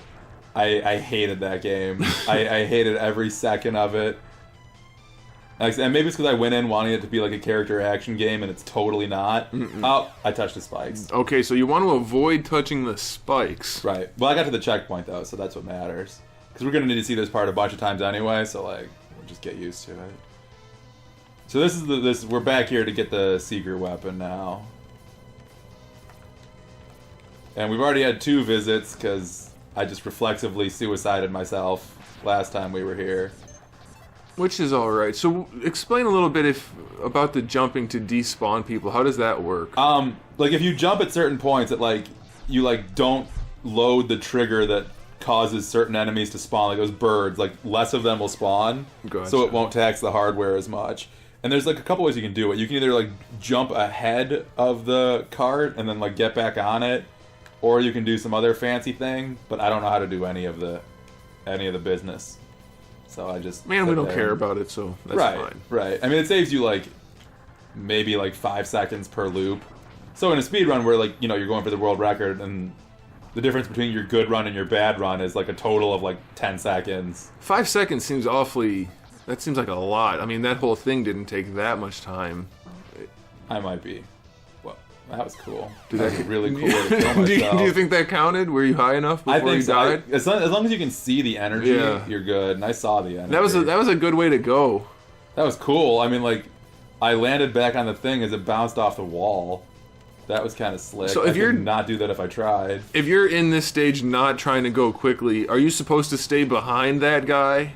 [SPEAKER 1] I hated that game. I hated every second of it. And maybe it's because I went in wanting it to be like a character action game, and it's totally not. Oh, I touched the spikes.
[SPEAKER 2] Okay, so you want to avoid touching the spikes.
[SPEAKER 1] Right. Well, I got to the checkpoint, though, so that's what matters. Because we're going to need to see this part a bunch of times anyway, so, like, we'll just get used to it. So this is we're back here to get the secret weapon now. And we've already had 2 visits, because I just reflexively suicided myself last time we were here.
[SPEAKER 2] Which is alright. So explain a little bit about the jumping to despawn people. How does that work?
[SPEAKER 1] Like if you jump at certain points, you don't load the trigger that causes certain enemies to spawn, like those birds, like less of them will spawn,
[SPEAKER 2] Gotcha.
[SPEAKER 1] so it won't tax the hardware as much. And there's like a couple ways you can do it. You can either like jump ahead of the cart and then like get back on it, or you can do some other fancy thing. But I don't know how to do any of the business, so I just
[SPEAKER 2] we don't care about it, so that's fine.
[SPEAKER 1] Right. I mean, it saves you like maybe like 5 seconds per loop. So in a speed run where like you're going for the world record, and the difference between your good run and your bad run is like a total of like 10 seconds.
[SPEAKER 2] 5 seconds seems awfully. That seems like a lot. I mean, that whole thing didn't take that much time.
[SPEAKER 1] I might be. Well, that was cool.
[SPEAKER 2] Did
[SPEAKER 1] That was
[SPEAKER 2] that-
[SPEAKER 1] a really cool way to kill myself.
[SPEAKER 2] do you think that counted? Were you high enough before
[SPEAKER 1] I think
[SPEAKER 2] you
[SPEAKER 1] so.
[SPEAKER 2] died?
[SPEAKER 1] As long as you can see the energy,
[SPEAKER 2] Yeah.
[SPEAKER 1] you're good. And I saw the energy.
[SPEAKER 2] That was a good way to go.
[SPEAKER 1] That was cool. I mean, like, I landed back on the thing as it bounced off the wall. That was kind of slick.
[SPEAKER 2] So if
[SPEAKER 1] I
[SPEAKER 2] you're
[SPEAKER 1] could not do that if I tried.
[SPEAKER 2] If you're in this stage not trying to go quickly, are you supposed to stay behind that guy?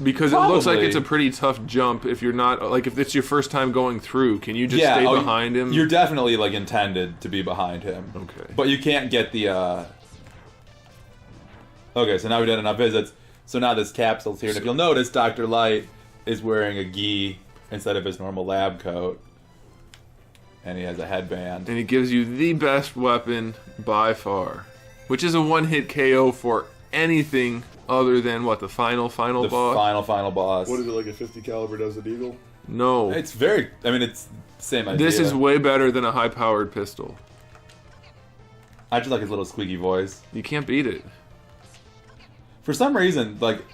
[SPEAKER 2] Because it looks like
[SPEAKER 1] Probably.
[SPEAKER 2] it's a pretty tough jump if you're not, like, if it's your first time going through, can you just stay behind him?
[SPEAKER 1] You're definitely like intended to be behind him.
[SPEAKER 2] Okay.
[SPEAKER 1] But you can't get the. Okay, so now we've done enough visits. So now this capsule's here, and if you'll notice, Dr. Light is wearing a gi instead of his normal lab coat, and he has a headband.
[SPEAKER 2] And he gives you the best weapon by far, which is a one-hit KO for anything other than what, the final
[SPEAKER 1] The
[SPEAKER 2] boss?
[SPEAKER 1] final boss.
[SPEAKER 3] What is it, like a 50 caliber Desert Eagle?
[SPEAKER 2] No.
[SPEAKER 1] It's very. I mean, it's the same idea.
[SPEAKER 2] This is way better than a high-powered pistol.
[SPEAKER 1] I just like his little squeaky voice.
[SPEAKER 2] You can't beat it.
[SPEAKER 1] For some reason, like,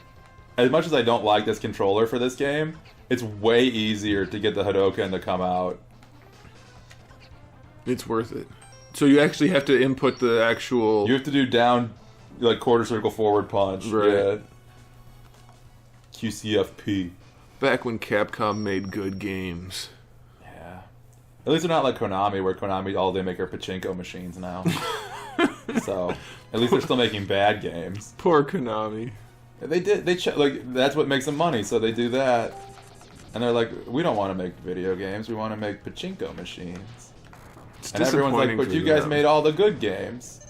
[SPEAKER 1] as much as I don't like this controller for this game, it's way easier to get the Hadoken to come out.
[SPEAKER 2] It's worth it. So you actually have to input the actual...
[SPEAKER 1] You have to do down, like, quarter circle forward punch.
[SPEAKER 2] Right.
[SPEAKER 1] Yeah. QCFP.
[SPEAKER 2] Back when Capcom made good games.
[SPEAKER 1] Yeah. At least they're not like Konami, where Konami, all they make are pachinko machines now. So, at least they're still making bad games.
[SPEAKER 2] Poor Konami.
[SPEAKER 1] Like, that's what makes them money, so they do that. And they're like, we don't want to make video games, we want to make pachinko machines.
[SPEAKER 2] It's
[SPEAKER 1] And everyone's like,
[SPEAKER 2] disappointing
[SPEAKER 1] but
[SPEAKER 2] for
[SPEAKER 1] you guys
[SPEAKER 2] them.
[SPEAKER 1] made all the good games.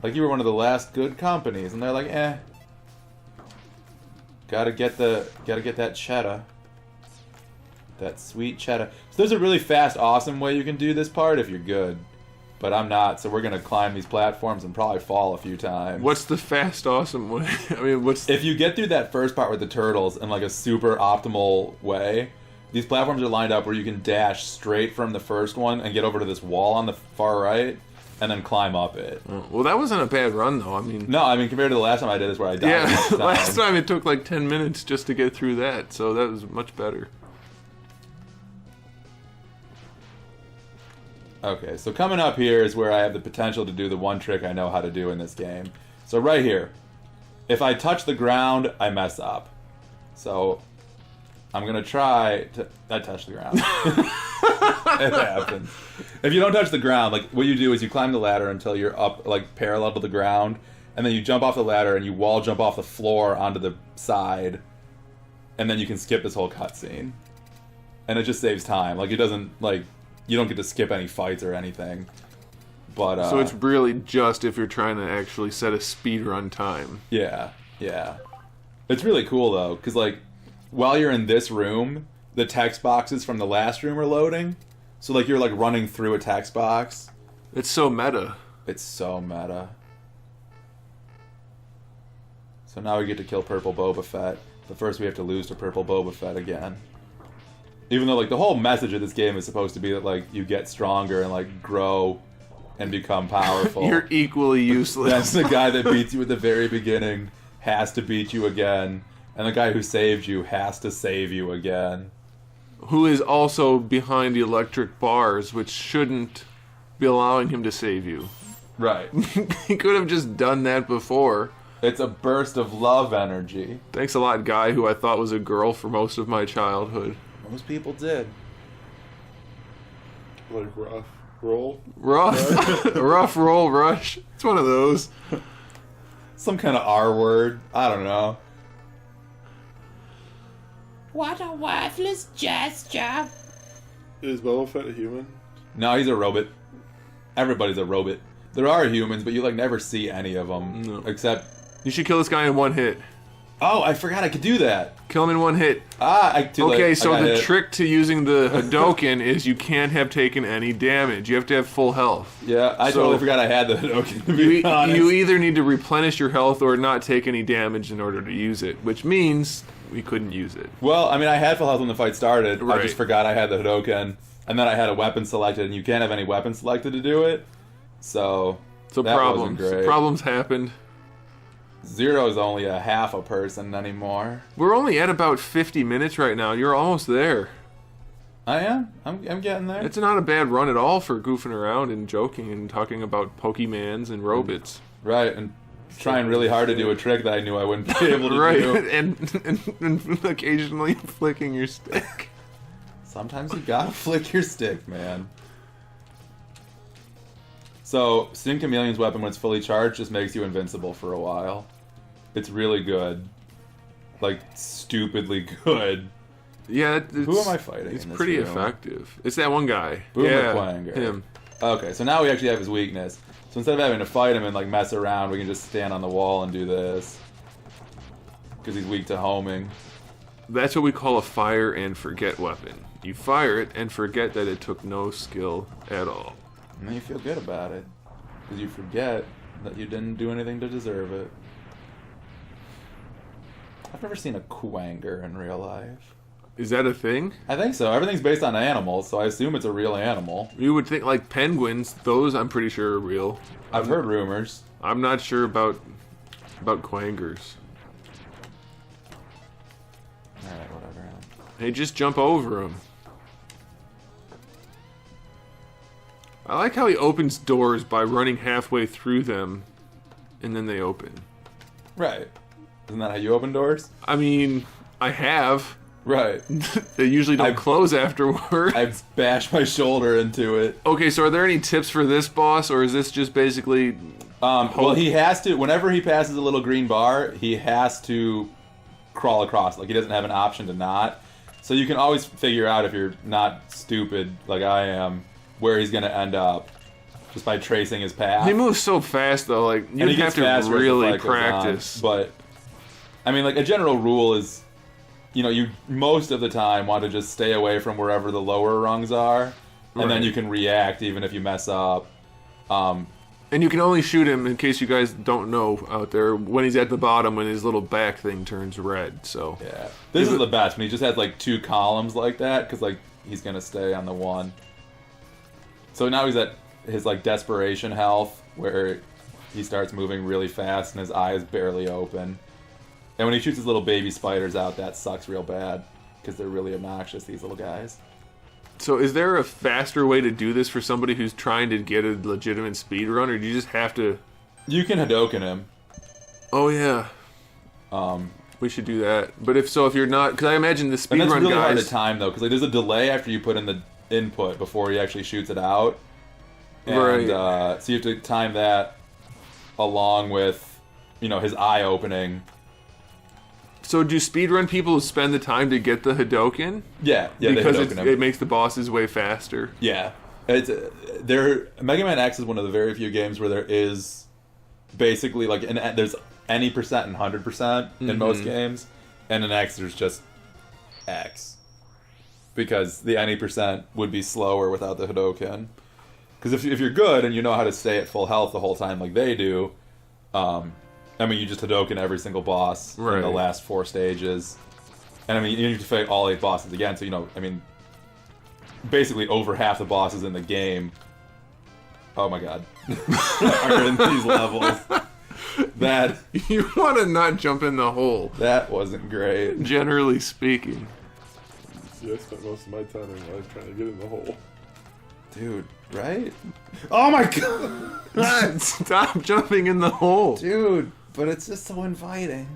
[SPEAKER 1] Like, you were one of the last good companies. And they're like, eh. Gotta get that cheddar. That sweet cheddar. So there's a really fast, awesome way you can do this part if you're good. But I'm not, so we're gonna climb these platforms and probably fall a few times.
[SPEAKER 2] What's the fast, awesome way? I mean, what's...
[SPEAKER 1] If you get through that first part with the turtles in like a super optimal way, these platforms are lined up where you can dash straight from the first one and get over to this wall on the far right, and then climb up it.
[SPEAKER 2] Well, that wasn't a bad run, though. I mean...
[SPEAKER 1] No, I mean, compared to the last time I did this where I died.
[SPEAKER 2] Yeah,
[SPEAKER 1] a bunch of
[SPEAKER 2] last
[SPEAKER 1] times.
[SPEAKER 2] time it took like 10 minutes just to get through that, so that was much better.
[SPEAKER 1] Okay, so coming up here is where I have the potential to do the one trick I know how to do in this game. So right here, if I touch the ground, I mess up. So I'm gonna try to... I touch the ground. It happens. If you don't touch the ground, like, what you do is you climb the ladder until you're up, like, parallel to the ground, and then you jump off the ladder and you wall jump off the floor onto the side, and then you can skip this whole cutscene. And it just saves time. Like, it doesn't, like... You don't get to skip any fights or anything. But,
[SPEAKER 2] So it's really just if you're trying to actually set a speedrun time.
[SPEAKER 1] Yeah, yeah. It's really cool, though, because, like, while you're in this room, the text boxes from the last room are loading. So, like, you're, like, running through a text box.
[SPEAKER 2] It's so meta.
[SPEAKER 1] It's so meta. So now we get to kill Purple Boba Fett. But first we have to lose to Purple Boba Fett again. Even though, like, the whole message of this game is supposed to be that, like, you get stronger and, like, grow and become powerful.
[SPEAKER 2] You're equally useless.
[SPEAKER 1] That's the guy that beats you at the very beginning has to beat you again. And the guy who saved you has to save you again.
[SPEAKER 2] Who is also behind the electric bars, which shouldn't be allowing him to save you.
[SPEAKER 1] Right.
[SPEAKER 2] He could have just done that before.
[SPEAKER 1] It's a burst of love energy.
[SPEAKER 2] Thanks a lot, guy who I thought was a girl for most of my childhood.
[SPEAKER 1] Most people did.
[SPEAKER 3] Like rough roll?
[SPEAKER 2] Rough roll rush. It's one of those.
[SPEAKER 1] Some kind of R word. I don't know.
[SPEAKER 4] What a worthless gesture.
[SPEAKER 3] Is Boba Fett a human?
[SPEAKER 1] No, he's a robot. Everybody's a robot. There are humans, but you like never see any of them.
[SPEAKER 2] No.
[SPEAKER 1] Except...
[SPEAKER 2] You should kill this guy in one hit.
[SPEAKER 1] Oh, I forgot I could do that.
[SPEAKER 2] Kill him in one hit.
[SPEAKER 1] Too late.
[SPEAKER 2] Okay, so
[SPEAKER 1] I got
[SPEAKER 2] the
[SPEAKER 1] hit.
[SPEAKER 2] trick to using the Hadoken is you can't have taken any damage. You have to have full health.
[SPEAKER 1] Yeah, I
[SPEAKER 2] So-
[SPEAKER 1] totally forgot I had the Hadoken, to be honest.
[SPEAKER 2] You either need to replenish your health or not take any damage in order to use it, which means we couldn't use it.
[SPEAKER 1] Well, I mean, I had full health when the fight started. I
[SPEAKER 2] Right.
[SPEAKER 1] just forgot I had the Hadoken. And then I had a weapon selected, and you can't have any weapon selected to do it. So that
[SPEAKER 2] problems.
[SPEAKER 1] wasn't great.
[SPEAKER 2] Problems happened.
[SPEAKER 1] Zero is only a half a person anymore.
[SPEAKER 2] We're only at about 50 minutes right now. You're almost there.
[SPEAKER 1] I am? I'm getting there.
[SPEAKER 2] It's not a bad run at all for goofing around and joking and talking about Pokemans and robots.
[SPEAKER 1] Right, and trying really hard to do a trick that I knew I wouldn't be able to
[SPEAKER 2] Right,
[SPEAKER 1] do.
[SPEAKER 2] and occasionally flicking your stick.
[SPEAKER 1] Sometimes you gotta flick your stick, man. So, Sting Chameleon's weapon, when it's fully charged, just makes you invincible for a while. It's really good. Like, stupidly good.
[SPEAKER 2] Yeah, it's,
[SPEAKER 1] Who am I fighting
[SPEAKER 2] It's
[SPEAKER 1] in this
[SPEAKER 2] pretty
[SPEAKER 1] room?
[SPEAKER 2] effective. It's that one guy.
[SPEAKER 1] Boomerang.
[SPEAKER 2] Him.
[SPEAKER 1] Okay, so now we actually have his weakness. So instead of having to fight him and like mess around, we can just stand on the wall and do this. Because he's weak to homing.
[SPEAKER 2] That's what we call a fire and forget weapon. You fire it and forget that it took no skill at all.
[SPEAKER 1] And then you feel good about it. Because you forget that you didn't do anything to deserve it. I've never seen a quanger in real life.
[SPEAKER 2] Is that a thing?
[SPEAKER 1] I think so. Everything's based on animals, so I assume it's a real animal.
[SPEAKER 2] You would think like penguins, those I'm pretty sure are real.
[SPEAKER 1] I've heard rumors.
[SPEAKER 2] I'm not sure about quangers.
[SPEAKER 1] Alright, whatever.
[SPEAKER 2] Hey, just jump over them. I like how he opens doors by running halfway through them, and then they open.
[SPEAKER 1] Right. Isn't that how you open doors?
[SPEAKER 2] I mean, I have.
[SPEAKER 1] Right.
[SPEAKER 2] They usually don't
[SPEAKER 1] I've-
[SPEAKER 2] close afterward.
[SPEAKER 1] I've bashed my shoulder into it.
[SPEAKER 2] Okay, so are there any tips for this boss, or is this just basically...
[SPEAKER 1] Well, he has to, whenever he passes a little green bar, he has to crawl across. Like, he doesn't have an option to not. So you can always figure out, if you're not stupid like I am, where he's going to end up just by tracing his path.
[SPEAKER 2] He moves so fast, though, like,
[SPEAKER 1] And
[SPEAKER 2] you
[SPEAKER 1] he
[SPEAKER 2] have
[SPEAKER 1] gets
[SPEAKER 2] to
[SPEAKER 1] faster as the
[SPEAKER 2] really
[SPEAKER 1] fight goes on.
[SPEAKER 2] practice.
[SPEAKER 1] But, I mean, like, a general rule is, you know, you most of the time want to just stay away from wherever the lower rungs are, and then
[SPEAKER 2] Right.
[SPEAKER 1] you can react even if you mess up.
[SPEAKER 2] And you can only shoot him, in case you guys don't know out there, when he's at the bottom, when his little back thing turns red, so...
[SPEAKER 1] Yeah. This is the best, when he just has, like, 2 columns like that, because, like, he's going to stay on the one. So now he's at his, like, desperation health, where he starts moving really fast and his eye is barely open. And when he shoots his little baby spiders out, that sucks real bad, because they're really obnoxious, these little guys.
[SPEAKER 2] So is there a faster way to do this for somebody who's trying to get a legitimate speed run, or do you just have to...
[SPEAKER 1] You can Hadoken him.
[SPEAKER 2] Oh, yeah. We should do that. But if you're not... Because I imagine the
[SPEAKER 1] And
[SPEAKER 2] speed
[SPEAKER 1] that's
[SPEAKER 2] run
[SPEAKER 1] really hard
[SPEAKER 2] guys...
[SPEAKER 1] to time, though, because like, there's a delay after you put in the input before he actually shoots it out. And,
[SPEAKER 2] Right.
[SPEAKER 1] so you have to time that along with, you know, his eye opening.
[SPEAKER 2] So do speedrun people spend the time to get the Hadoken?
[SPEAKER 1] Yeah,
[SPEAKER 2] Because
[SPEAKER 1] they Hadoken him.
[SPEAKER 2] it makes the bosses way faster.
[SPEAKER 1] Yeah. It's Mega Man X is one of the very few games where there is basically like there's any percent and 100% in most games, and in X there's just X, because the any percent would be slower without the Hadoken. Because if you're good and you know how to stay at full health the whole time like they do, I mean, you just Hadoken every single boss in the
[SPEAKER 2] Right.
[SPEAKER 1] last 4 stages. And I mean, you need to fight all 8 bosses again, so, you know, I mean, basically over half the bosses in the game, oh my god, are in these levels. That
[SPEAKER 2] You want to not jump in the hole,
[SPEAKER 1] that wasn't great.
[SPEAKER 2] generally speaking.
[SPEAKER 3] See, I spent most of my time in life trying to get in the hole.
[SPEAKER 1] Dude, right? Oh my god!
[SPEAKER 2] Stop jumping in the hole.
[SPEAKER 1] Dude, but it's just so inviting.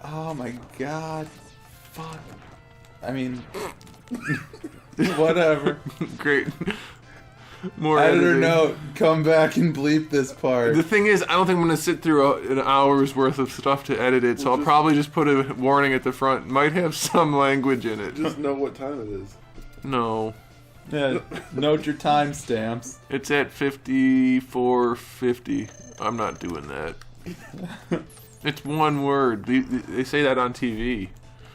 [SPEAKER 1] Oh my god. Fuck. I mean, whatever.
[SPEAKER 2] Great. More
[SPEAKER 1] Editor
[SPEAKER 2] editing.
[SPEAKER 1] note, come back and bleep this part.
[SPEAKER 2] The thing is, I don't think I'm going to sit through an hour's worth of stuff to edit it, so I'll probably just put a warning at the front. Might have some language in it.
[SPEAKER 3] Just know what time it is.
[SPEAKER 2] No.
[SPEAKER 1] Yeah, note your timestamps.
[SPEAKER 2] It's at 54:50. I'm not doing that. It's one word. They say that on TV.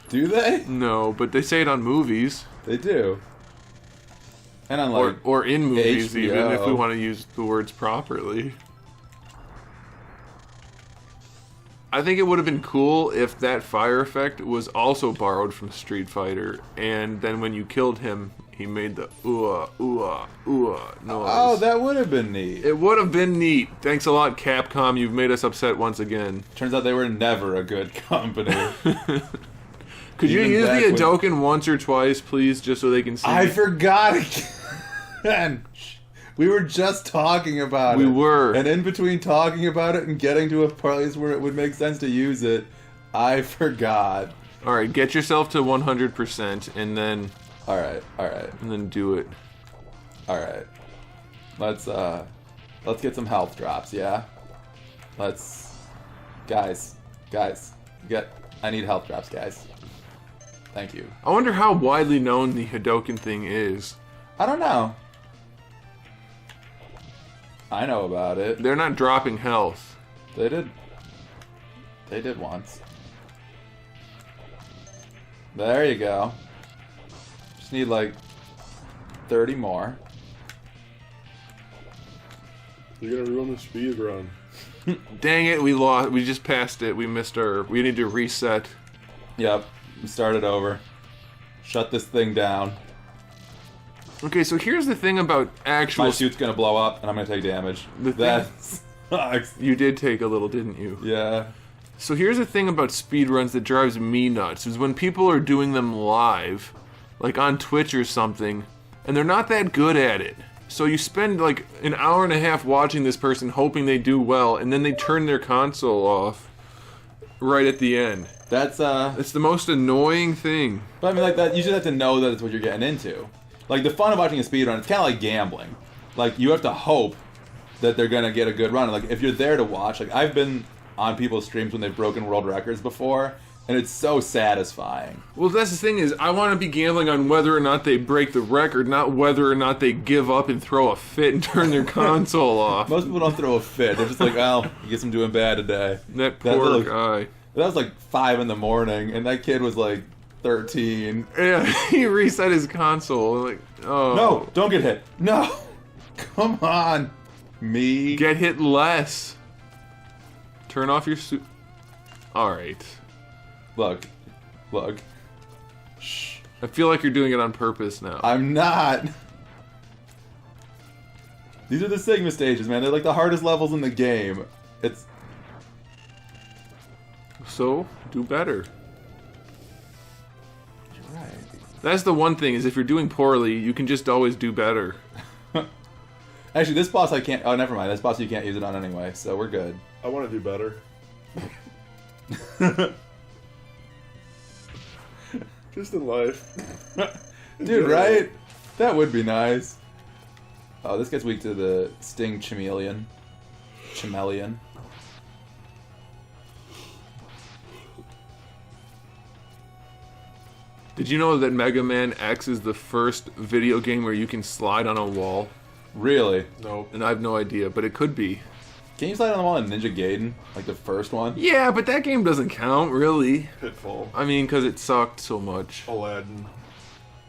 [SPEAKER 1] Do they?
[SPEAKER 2] No, but they say it on movies.
[SPEAKER 1] They do. And on like
[SPEAKER 2] or in movies,
[SPEAKER 1] HBO.
[SPEAKER 2] even if we want to use the words properly. I think it would have been cool if that fire effect was also borrowed from Street Fighter, and then when you killed him, he made the ooh ooh ooh noise.
[SPEAKER 1] Oh, that would have been neat.
[SPEAKER 2] It would have been neat. Thanks a lot, Capcom. You've made us upset once again.
[SPEAKER 1] Turns out they were never a good company.
[SPEAKER 2] Could you
[SPEAKER 1] Even
[SPEAKER 2] use
[SPEAKER 1] back
[SPEAKER 2] the
[SPEAKER 1] when-
[SPEAKER 2] Hadoken once or twice, please, just so they can see?
[SPEAKER 1] I forgot again. We were just talking about it.
[SPEAKER 2] We were.
[SPEAKER 1] And in between talking about it and getting to a place where it would make sense to use it, I forgot.
[SPEAKER 2] All right, get yourself to 100%, and then
[SPEAKER 1] All right.
[SPEAKER 2] do it.
[SPEAKER 1] All right. Let's get some health drops, yeah? Guys, I need health drops, guys. Thank you.
[SPEAKER 2] I wonder how widely known the Hadoken thing is.
[SPEAKER 1] I don't know. I know about it.
[SPEAKER 2] They're not dropping health.
[SPEAKER 1] They did once. There you go. Just need like 30 more.
[SPEAKER 3] You're gonna ruin the speed run.
[SPEAKER 2] Dang it, we lost. We just passed it. We missed our... We need to reset.
[SPEAKER 1] Yep. Start it over. Shut this thing down.
[SPEAKER 2] Okay, so here's the thing about actual...
[SPEAKER 1] My suit's gonna blow up and I'm gonna take damage.
[SPEAKER 2] The
[SPEAKER 1] That
[SPEAKER 2] thing-
[SPEAKER 1] sucks.
[SPEAKER 2] You did take a little, didn't you?
[SPEAKER 1] Yeah.
[SPEAKER 2] So here's the thing about speedruns that drives me nuts, is when people are doing them live, like on Twitch or something, and they're not that good at it. So you spend like an hour and a half watching this person hoping they do well, and then they turn their console off right at the end.
[SPEAKER 1] That's
[SPEAKER 2] It's the most annoying thing.
[SPEAKER 1] but I mean like that you should have to know that it's what you're getting into. Like the fun of watching a speedrun, it's kinda like gambling. Like you have to hope that they're gonna get a good run. Like if you're there to watch, like I've been on people's streams when they've broken world records before, and it's so satisfying.
[SPEAKER 2] Well, that's the thing is, I want to be gambling on whether or not they break the record, not whether or not they give up and throw a fit and turn their console off.
[SPEAKER 1] Most people don't throw a fit. They're just like, well, I guess I'm doing bad today.
[SPEAKER 2] That
[SPEAKER 1] That
[SPEAKER 2] poor
[SPEAKER 1] little-
[SPEAKER 2] guy.
[SPEAKER 1] That was like 5 in the morning, and that kid was like 13.
[SPEAKER 2] Yeah, he reset his console. Like, oh.
[SPEAKER 1] No, don't get hit. No. Come on. Me.
[SPEAKER 2] Get hit less. Turn off your suit. Alright.
[SPEAKER 1] Look. Shh.
[SPEAKER 2] I feel like you're doing it on purpose now.
[SPEAKER 1] I'm not. These are the Sigma stages, man. They're like the hardest levels in the game. It's...
[SPEAKER 2] So, do better.
[SPEAKER 1] You're right.
[SPEAKER 2] That's the one thing, is if you're doing poorly, you can just always do better.
[SPEAKER 1] Actually, this boss I can't... Oh, never mind. This boss you can't use it on anyway, so we're good.
[SPEAKER 3] I want to do better. Just in life.
[SPEAKER 1] Dude, right? That would be nice. Oh, this gets weak to the Sting Chameleon.
[SPEAKER 2] Did you know that Mega Man X is the first video game where you can slide on a wall?
[SPEAKER 1] Really?
[SPEAKER 3] Nope.
[SPEAKER 2] And I have no idea, but it could be.
[SPEAKER 1] Can you slide on the wall in Ninja Gaiden? Like the first one?
[SPEAKER 2] Yeah, but that game doesn't count, really.
[SPEAKER 3] Pitfall.
[SPEAKER 2] I mean, because it sucked so much.
[SPEAKER 3] Aladdin.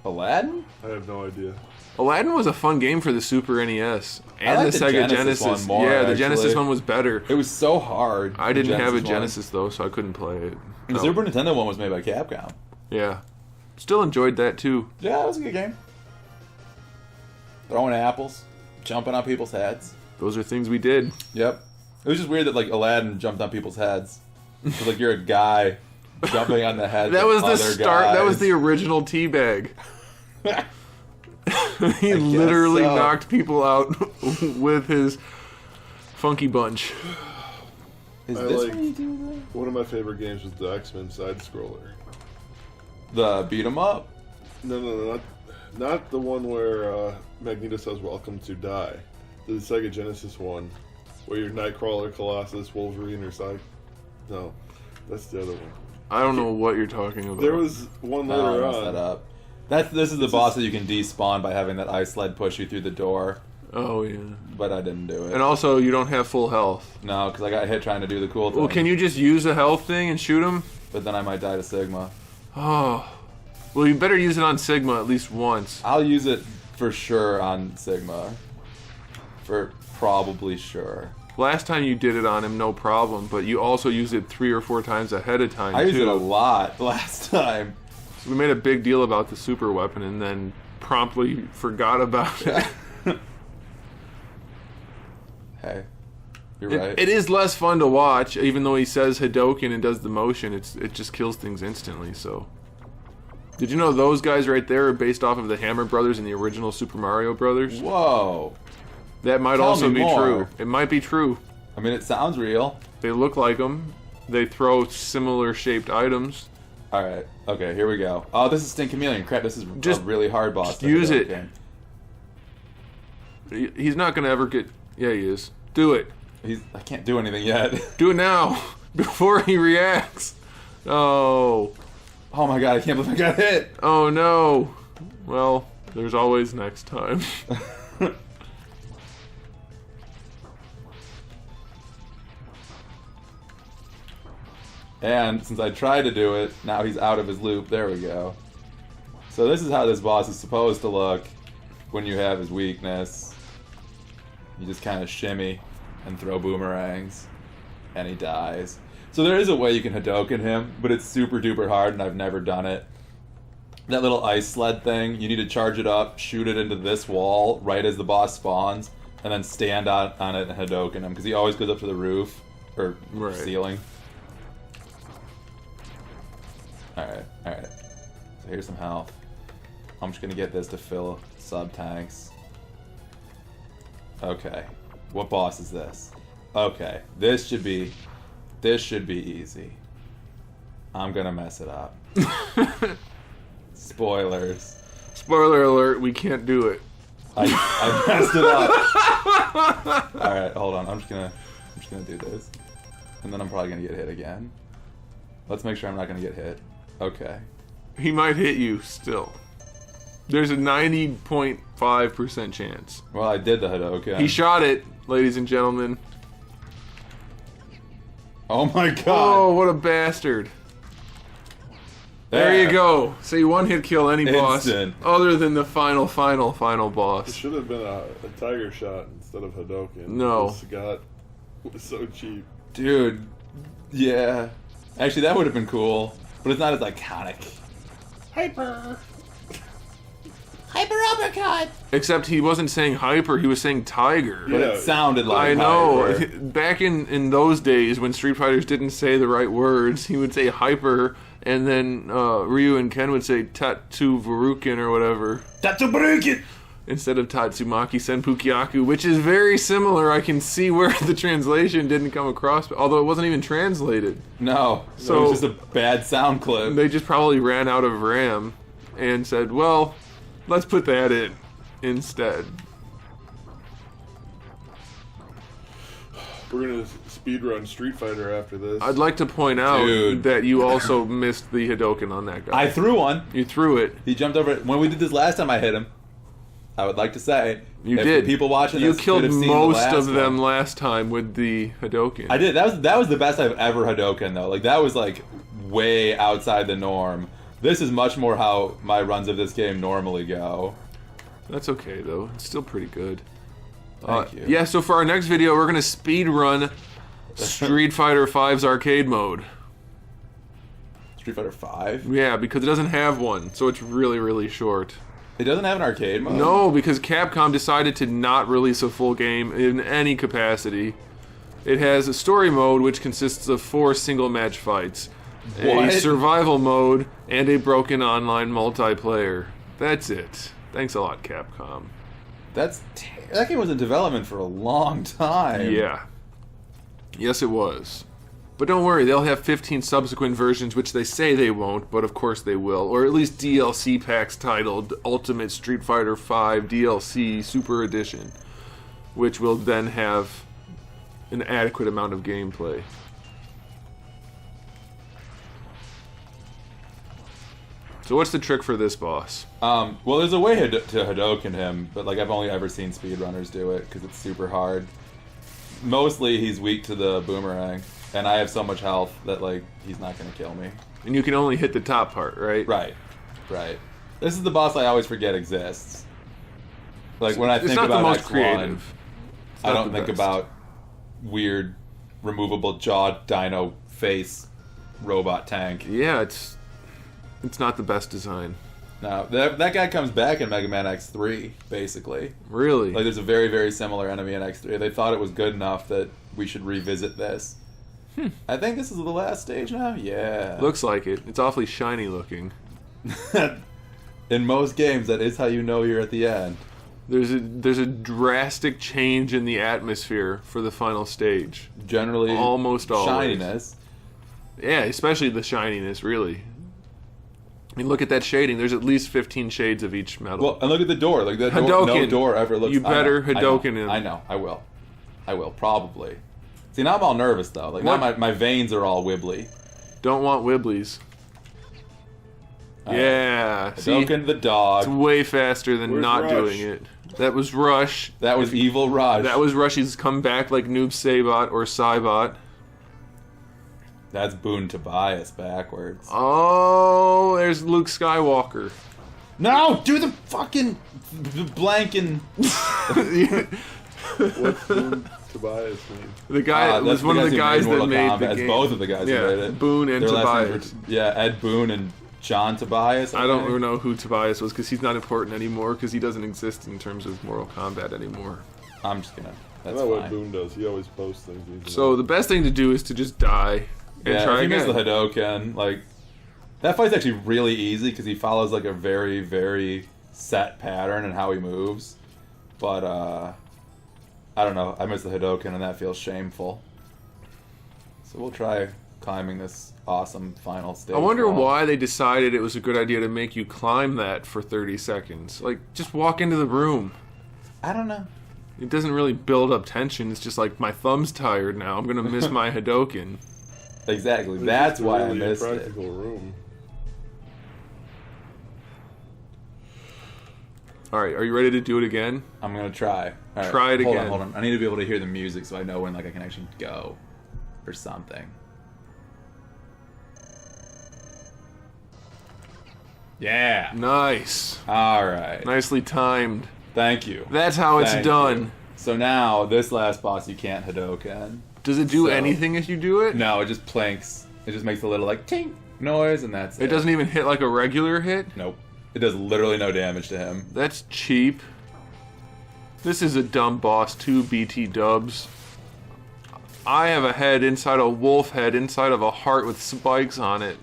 [SPEAKER 1] Aladdin?
[SPEAKER 3] I have no idea.
[SPEAKER 2] Aladdin was a fun game for the Super NES and
[SPEAKER 1] like
[SPEAKER 2] the
[SPEAKER 1] the
[SPEAKER 2] Sega
[SPEAKER 1] Genesis
[SPEAKER 2] Genesis.
[SPEAKER 1] one more,
[SPEAKER 2] Yeah, the Genesis
[SPEAKER 1] actually.
[SPEAKER 2] one was better.
[SPEAKER 1] It was so hard.
[SPEAKER 2] I didn't have a
[SPEAKER 1] one.
[SPEAKER 2] Genesis though, so I couldn't play it.
[SPEAKER 1] The
[SPEAKER 2] No.
[SPEAKER 1] Super Nintendo one was made by Capcom.
[SPEAKER 2] Yeah, still enjoyed that too.
[SPEAKER 1] Yeah, it was a good game. Throwing apples, jumping on people's heads.
[SPEAKER 2] Those are things we did.
[SPEAKER 1] Yep. It was just weird that like Aladdin jumped on people's heads. So like you're a guy jumping on the head.
[SPEAKER 2] That was the
[SPEAKER 1] other
[SPEAKER 2] start. That was
[SPEAKER 1] guys.
[SPEAKER 2] the original teabag. He
[SPEAKER 1] guess
[SPEAKER 2] literally
[SPEAKER 1] so.
[SPEAKER 2] knocked people out with his funky bunch.
[SPEAKER 1] Is
[SPEAKER 3] I
[SPEAKER 1] this
[SPEAKER 3] like-
[SPEAKER 1] when you do that?
[SPEAKER 3] One of my favorite games was the X-Men side scroller.
[SPEAKER 1] The beat 'em up?
[SPEAKER 3] No, not the one where Magneto says "Welcome to die." The Sega Genesis one, where you're Nightcrawler, Colossus, Wolverine, or Psych. No, that's the other one.
[SPEAKER 2] I don't know what you're talking about.
[SPEAKER 3] There was one
[SPEAKER 1] No, I
[SPEAKER 3] later
[SPEAKER 1] messed that
[SPEAKER 3] on
[SPEAKER 1] up. This is the boss that you can despawn by having that ice sled push you through the door.
[SPEAKER 2] Oh, yeah.
[SPEAKER 1] But I didn't do it.
[SPEAKER 2] And also, you don't have full health.
[SPEAKER 1] No, because I got hit trying to do the cool thing.
[SPEAKER 2] Well, can you just use a health thing and shoot him?
[SPEAKER 1] But then I might die to Sigma.
[SPEAKER 2] Oh. Well, you better use it on Sigma at least once.
[SPEAKER 1] I'll use it for sure on Sigma. For probably sure.
[SPEAKER 2] Last time you did it on him, no problem, but you also used it 3 or 4 times ahead of time,
[SPEAKER 1] I used
[SPEAKER 2] too.
[SPEAKER 1] it a lot last time.
[SPEAKER 2] So we made a big deal about the super weapon and then promptly forgot about it.
[SPEAKER 1] Hey, you're right.
[SPEAKER 2] It is less fun to watch, even though he says Hadoken and does the motion. It just kills things instantly, so... Did you know those guys right there are based off of the Hammer Brothers in the original Super Mario Brothers?
[SPEAKER 1] Whoa.
[SPEAKER 2] That might
[SPEAKER 1] Tell
[SPEAKER 2] also
[SPEAKER 1] me
[SPEAKER 2] be
[SPEAKER 1] more.
[SPEAKER 2] true. It might be true.
[SPEAKER 1] I mean, it sounds real.
[SPEAKER 2] They look like them. They throw similar shaped items.
[SPEAKER 1] Alright, okay, here we go. Oh, this is Stink Chameleon. Crap, this is
[SPEAKER 2] Just
[SPEAKER 1] a really hard boss.
[SPEAKER 2] just use it.
[SPEAKER 1] Game.
[SPEAKER 2] He's not going to ever get... Yeah, he is. Do it.
[SPEAKER 1] I can't do anything yet.
[SPEAKER 2] Do it now. Before he reacts. Oh.
[SPEAKER 1] Oh my god, I can't believe I got hit.
[SPEAKER 2] Oh no. Well, there's always next time.
[SPEAKER 1] And since I tried to do it, now he's out of his loop. There we go. So this is how this boss is supposed to look when you have his weakness. You just kind of shimmy and throw boomerangs, and he dies. So there is a way you can Hadoken him, but it's super duper hard, and I've never done it. That little ice sled thing, you need to charge it up, shoot it into this wall right as the boss spawns, and then stand on it and Hadoken him, because he always goes up to the roof, or ceiling. Alright. So here's some health. I'm just gonna get this to fill sub-tanks. Okay. What boss is this? Okay. This should be easy. I'm gonna mess it up. Spoilers.
[SPEAKER 2] Spoiler alert, we can't do it.
[SPEAKER 1] I messed it up. Alright, hold on. I'm just gonna do this. And then I'm probably gonna get hit again. Let's make sure I'm not gonna get hit. Okay.
[SPEAKER 2] He might hit you still. There's a 90.5% chance.
[SPEAKER 1] Well, I did the Hadoken.
[SPEAKER 2] He shot it, ladies and gentlemen.
[SPEAKER 1] Oh my god.
[SPEAKER 2] Oh, what a bastard. There you go. See, one hit kill any boss.
[SPEAKER 1] Instant.
[SPEAKER 2] Other than the final
[SPEAKER 3] It
[SPEAKER 2] boss.
[SPEAKER 3] should have been a tiger shot instead of Hadoken.
[SPEAKER 2] No.
[SPEAKER 3] Scott was so cheap.
[SPEAKER 1] Dude. Yeah. Actually, that would have been cool. But it's not as iconic.
[SPEAKER 4] Hyper uppercut.
[SPEAKER 2] Except he wasn't saying hyper, he was saying tiger.
[SPEAKER 1] But it sounded like
[SPEAKER 2] I know.
[SPEAKER 1] hyper.
[SPEAKER 2] Back in those days when Street Fighters didn't say the right words, he would say hyper, and then Ryu and Ken would say Tatsu Varuken or whatever.
[SPEAKER 1] Tatsu Varuken!
[SPEAKER 2] Instead of Tatsumaki Senpu Kyaku, which is very similar. I can see where the translation didn't come across, although it wasn't even translated.
[SPEAKER 1] No. So it was just a bad sound clip.
[SPEAKER 2] They just probably ran out of RAM and said, well, let's put that in instead.
[SPEAKER 3] We're gonna speedrun Street Fighter after this.
[SPEAKER 2] I'd like to point out that you also missed the Hadoken on that guy.
[SPEAKER 1] I threw one.
[SPEAKER 2] You threw it.
[SPEAKER 1] He jumped over it. When we did this last time, I hit him. I would like to say.
[SPEAKER 2] You
[SPEAKER 1] if
[SPEAKER 2] did.
[SPEAKER 1] the people watching
[SPEAKER 2] You
[SPEAKER 1] this
[SPEAKER 2] killed
[SPEAKER 1] could have seen
[SPEAKER 2] most
[SPEAKER 1] the last
[SPEAKER 2] of them
[SPEAKER 1] one.
[SPEAKER 2] last time with the Hadoken.
[SPEAKER 1] I did. That was the best I've ever Hadoken, though. Like, that was, like, way outside the norm. This is much more how my runs of this game normally go.
[SPEAKER 2] That's okay, though. It's still pretty good.
[SPEAKER 1] Thank you.
[SPEAKER 2] Yeah, so for our next video, we're going to speed run Street Fighter V's arcade mode.
[SPEAKER 1] Street Fighter 5?
[SPEAKER 2] Yeah, because it doesn't have one, so it's really, really short.
[SPEAKER 1] It doesn't have an arcade mode?
[SPEAKER 2] No, because Capcom decided to not release a full game in any capacity. It has a story mode, which consists of 4 single-match fights,
[SPEAKER 1] What?
[SPEAKER 2] a survival mode, and a broken online multiplayer. That's it. Thanks a lot, Capcom.
[SPEAKER 1] That game was in development for a long time.
[SPEAKER 2] Yeah. Yes, it was. But don't worry, they'll have 15 subsequent versions, which they say they won't, but of course they will. Or at least DLC packs titled Ultimate Street Fighter V DLC Super Edition, which will then have an adequate amount of gameplay. So what's the trick for this boss?
[SPEAKER 1] Well, there's a way to Hadoken him, but like I've only ever seen speedrunners do it because it's super hard. Mostly he's weak to the boomerang, and I have so much health that like he's not gonna kill me.
[SPEAKER 2] And you can only hit the top part, right?
[SPEAKER 1] Right. This is the boss I always forget exists. Like when I think
[SPEAKER 2] not
[SPEAKER 1] about
[SPEAKER 2] the most
[SPEAKER 1] X1,
[SPEAKER 2] creative.
[SPEAKER 1] I don't think about weird removable jaw dino face robot tank.
[SPEAKER 2] Yeah, it's not the best design.
[SPEAKER 1] No, that guy comes back in Mega Man X3, basically.
[SPEAKER 2] Really?
[SPEAKER 1] Like, there's a very, very similar enemy in X3. They thought it was good enough that we should revisit this. I think this is the last stage now? Yeah.
[SPEAKER 2] Looks like it. It's awfully shiny looking.
[SPEAKER 1] In most games, that is how you know you're at the end.
[SPEAKER 2] There's a drastic change in the atmosphere for the final stage.
[SPEAKER 1] Generally,
[SPEAKER 2] almost always.
[SPEAKER 1] Shininess.
[SPEAKER 2] Yeah, especially the shininess, really. I mean, look at that shading. There's at least 15 shades of each metal.
[SPEAKER 1] Well, and look at the door. Like, that
[SPEAKER 2] Hadoken.
[SPEAKER 1] no door ever looks...
[SPEAKER 2] You better Hadoken him.
[SPEAKER 1] I know. I will, probably. See, now I'm all nervous, though. Like, now my veins are all wibbly.
[SPEAKER 2] Don't want wibblies. Yeah.
[SPEAKER 1] Hadoken the dog.
[SPEAKER 2] It's way faster than not
[SPEAKER 3] Rush?
[SPEAKER 2] doing it. That was Rush.
[SPEAKER 1] That was Evil Rush.
[SPEAKER 2] That was Rush. He's come back like Noob Saibot or Saibot.
[SPEAKER 1] That's Boone Tobias backwards.
[SPEAKER 2] Oh, there's Luke Skywalker.
[SPEAKER 1] No! Do the fucking blanking...
[SPEAKER 3] What's Boone Tobias mean?
[SPEAKER 2] The guy was one of the guys that made the
[SPEAKER 1] It's
[SPEAKER 2] game.
[SPEAKER 1] both of the guys who made it.
[SPEAKER 2] Boone and
[SPEAKER 1] Their last
[SPEAKER 2] Tobias.
[SPEAKER 1] names were- Ed Boone and John Tobias.
[SPEAKER 2] I don't
[SPEAKER 1] think.
[SPEAKER 2] even know who Tobias was because he's not important anymore because he doesn't exist in terms of Mortal Kombat anymore.
[SPEAKER 1] I'm just gonna... That's
[SPEAKER 3] That's what
[SPEAKER 1] fine.
[SPEAKER 3] Boone does. He always posts things.
[SPEAKER 2] So the best thing to do is to just die and try
[SPEAKER 1] if he
[SPEAKER 2] again.
[SPEAKER 1] missed the Hadoken, like... That fight's actually really easy because he follows like a very, very set pattern in how he moves. But, I don't know. I missed the Hadoken and that feels shameful. So we'll try climbing this awesome final stage.
[SPEAKER 2] I wonder
[SPEAKER 1] wall.
[SPEAKER 2] why they decided it was a good idea to make you climb that for 30 seconds. Like, just walk into the room.
[SPEAKER 1] I don't know.
[SPEAKER 2] It doesn't really build up tension. It's just like, my thumb's tired now. I'm going to miss my Hadoken.
[SPEAKER 1] Exactly.
[SPEAKER 3] It's
[SPEAKER 1] That's
[SPEAKER 3] just
[SPEAKER 1] why
[SPEAKER 3] really
[SPEAKER 1] I missed it.
[SPEAKER 3] practical room.
[SPEAKER 2] Alright, are you ready to do it again?
[SPEAKER 1] I'm gonna try. All right,
[SPEAKER 2] Try it
[SPEAKER 1] hold
[SPEAKER 2] again.
[SPEAKER 1] Hold on. I need to be able to hear the music so I know when like I can actually go, or something. Yeah.
[SPEAKER 2] Nice.
[SPEAKER 1] All right.
[SPEAKER 2] Nicely timed.
[SPEAKER 1] Thank you.
[SPEAKER 2] That's how it's
[SPEAKER 1] Thank
[SPEAKER 2] done.
[SPEAKER 1] you. So now this last boss you can't Hadoken.
[SPEAKER 2] Does it do
[SPEAKER 1] So-
[SPEAKER 2] anything if you do it?
[SPEAKER 1] No, it just planks. It just makes a little like tink noise, and that's it.
[SPEAKER 2] It doesn't even hit like a regular hit?
[SPEAKER 1] Nope. It does literally no damage to him.
[SPEAKER 2] That's cheap. This is a dumb boss, 2 BT dubs. I have a head inside a wolf head inside of a heart with spikes on it.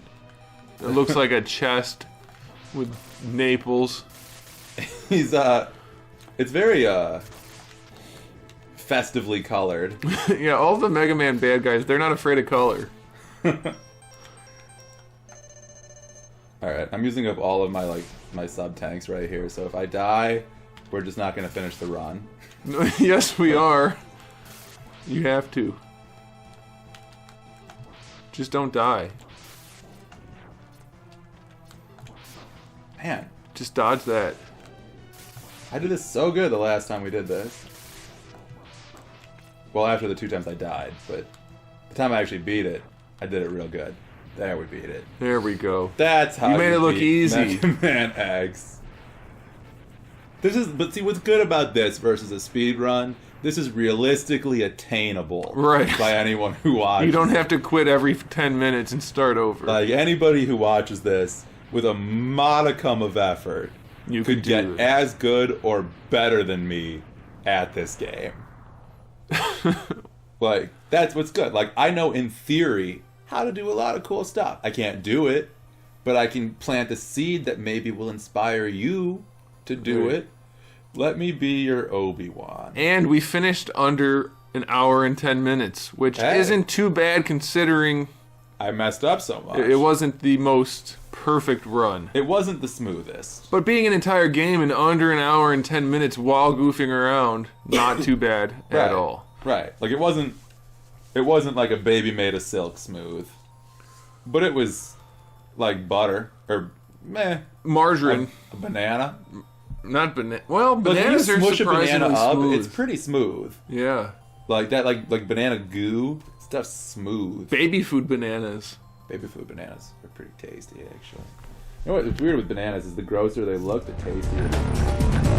[SPEAKER 2] It looks like a chest with Naples.
[SPEAKER 1] He's it's very festively colored.
[SPEAKER 2] Yeah, all the Mega Man bad guys, they're not afraid of color.
[SPEAKER 1] Alright, I'm using up all of my sub tanks right here, so if I die, we're just not gonna finish the run.
[SPEAKER 2] Yes, we are. You have to. Just don't die.
[SPEAKER 1] Man,
[SPEAKER 2] Just dodge that.
[SPEAKER 1] I did this so good the last time we did this. Well, after the 2 times I died, but the time I actually beat it, I did it real good. There, we beat it.
[SPEAKER 2] There we go.
[SPEAKER 1] That's how
[SPEAKER 2] You made it look
[SPEAKER 1] beat
[SPEAKER 2] easy.
[SPEAKER 1] Mega Man X. But see, what's good about this versus a speed run? This is realistically attainable,
[SPEAKER 2] Right.
[SPEAKER 1] by anyone who watches.
[SPEAKER 2] You don't have to quit every 10 minutes and start over.
[SPEAKER 1] Like anybody who watches this with a modicum of effort,
[SPEAKER 2] You
[SPEAKER 1] could
[SPEAKER 2] could
[SPEAKER 1] get
[SPEAKER 2] do it.
[SPEAKER 1] as good or better than me at this game. Like, that's what's good. Like, I know in theory how to do a lot of cool stuff. I can't do it, but I can plant the seed that maybe will inspire you to do
[SPEAKER 2] Right.
[SPEAKER 1] it. Let me be your Obi-Wan.
[SPEAKER 2] And we finished under an hour and 10 minutes, which
[SPEAKER 1] Hey.
[SPEAKER 2] isn't too bad considering
[SPEAKER 1] I messed up so much.
[SPEAKER 2] it wasn't the most perfect run.
[SPEAKER 1] It wasn't the smoothest.
[SPEAKER 2] But being an entire game in under an hour and 10 minutes while goofing around, not too bad
[SPEAKER 1] Right.
[SPEAKER 2] at all.
[SPEAKER 1] Right. Like, it wasn't like a baby made of silk smooth. But it was like butter, or Meh.
[SPEAKER 2] Margarine.
[SPEAKER 1] A banana.
[SPEAKER 2] Not banana. Well,
[SPEAKER 1] But when you
[SPEAKER 2] bananas are
[SPEAKER 1] smush a
[SPEAKER 2] surprisingly
[SPEAKER 1] banana up,
[SPEAKER 2] smooth.
[SPEAKER 1] it's pretty smooth.
[SPEAKER 2] Yeah.
[SPEAKER 1] Like that, like banana goo. Stuff's smooth.
[SPEAKER 2] Baby food bananas.
[SPEAKER 1] Baby food bananas are pretty tasty, actually. You know what's weird with bananas is the grosser they look, the tastier.